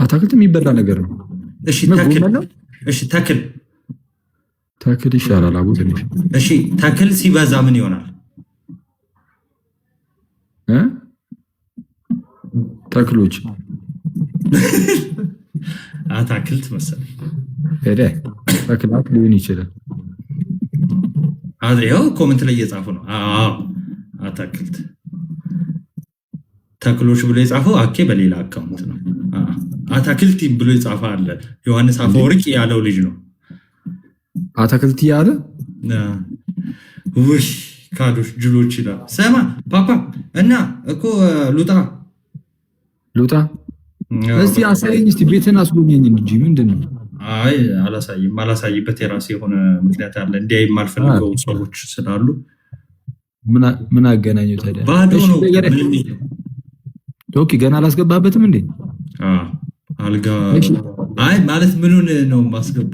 S6: አታክልት የሚበላ ነገር ነው።
S1: እሺ ተክል
S6: ይሻላል። አቡ ትንሽ
S1: እሺ ተክል ሲበዛ ምን ይሆናል?
S6: ተክሎች
S1: አታክልት መሰለኝ።
S6: ተክላት ሊሆን ይችላል።
S1: ያው ኮመንት ላይ እየጻፉ ነው። አታክልት ተክሎች ብሎ የጻፈው አኬ በሌላ አካውንት ነው። አታክልቲ ብሎ የጻፈ አለ። ዮሐንስ አፈወርቅ ያለው ልጅ ነው።
S6: አታክልቲ ያለ
S1: ካዶች ጅሎች ይላል። ሰማ ፓፓ እና እኮ ሉጣ
S6: እስቲ አሳየኝ፣ እስቲ ቤትን አስጎብኘኝ እንጂ ምንድነው?
S1: አይ አላሳይበት የራሴ የሆነ ምክንያት አለ። እንዲያይ የማልፈልገው ሰዎች ስላሉ
S6: ምን አገናኘው ታዲያ?
S1: ባዶ ነው።
S6: ኦኬ ገና አላስገባበትም እንዴ?
S1: አልጋ አይ ማለት ምኑን ነው ማስገባ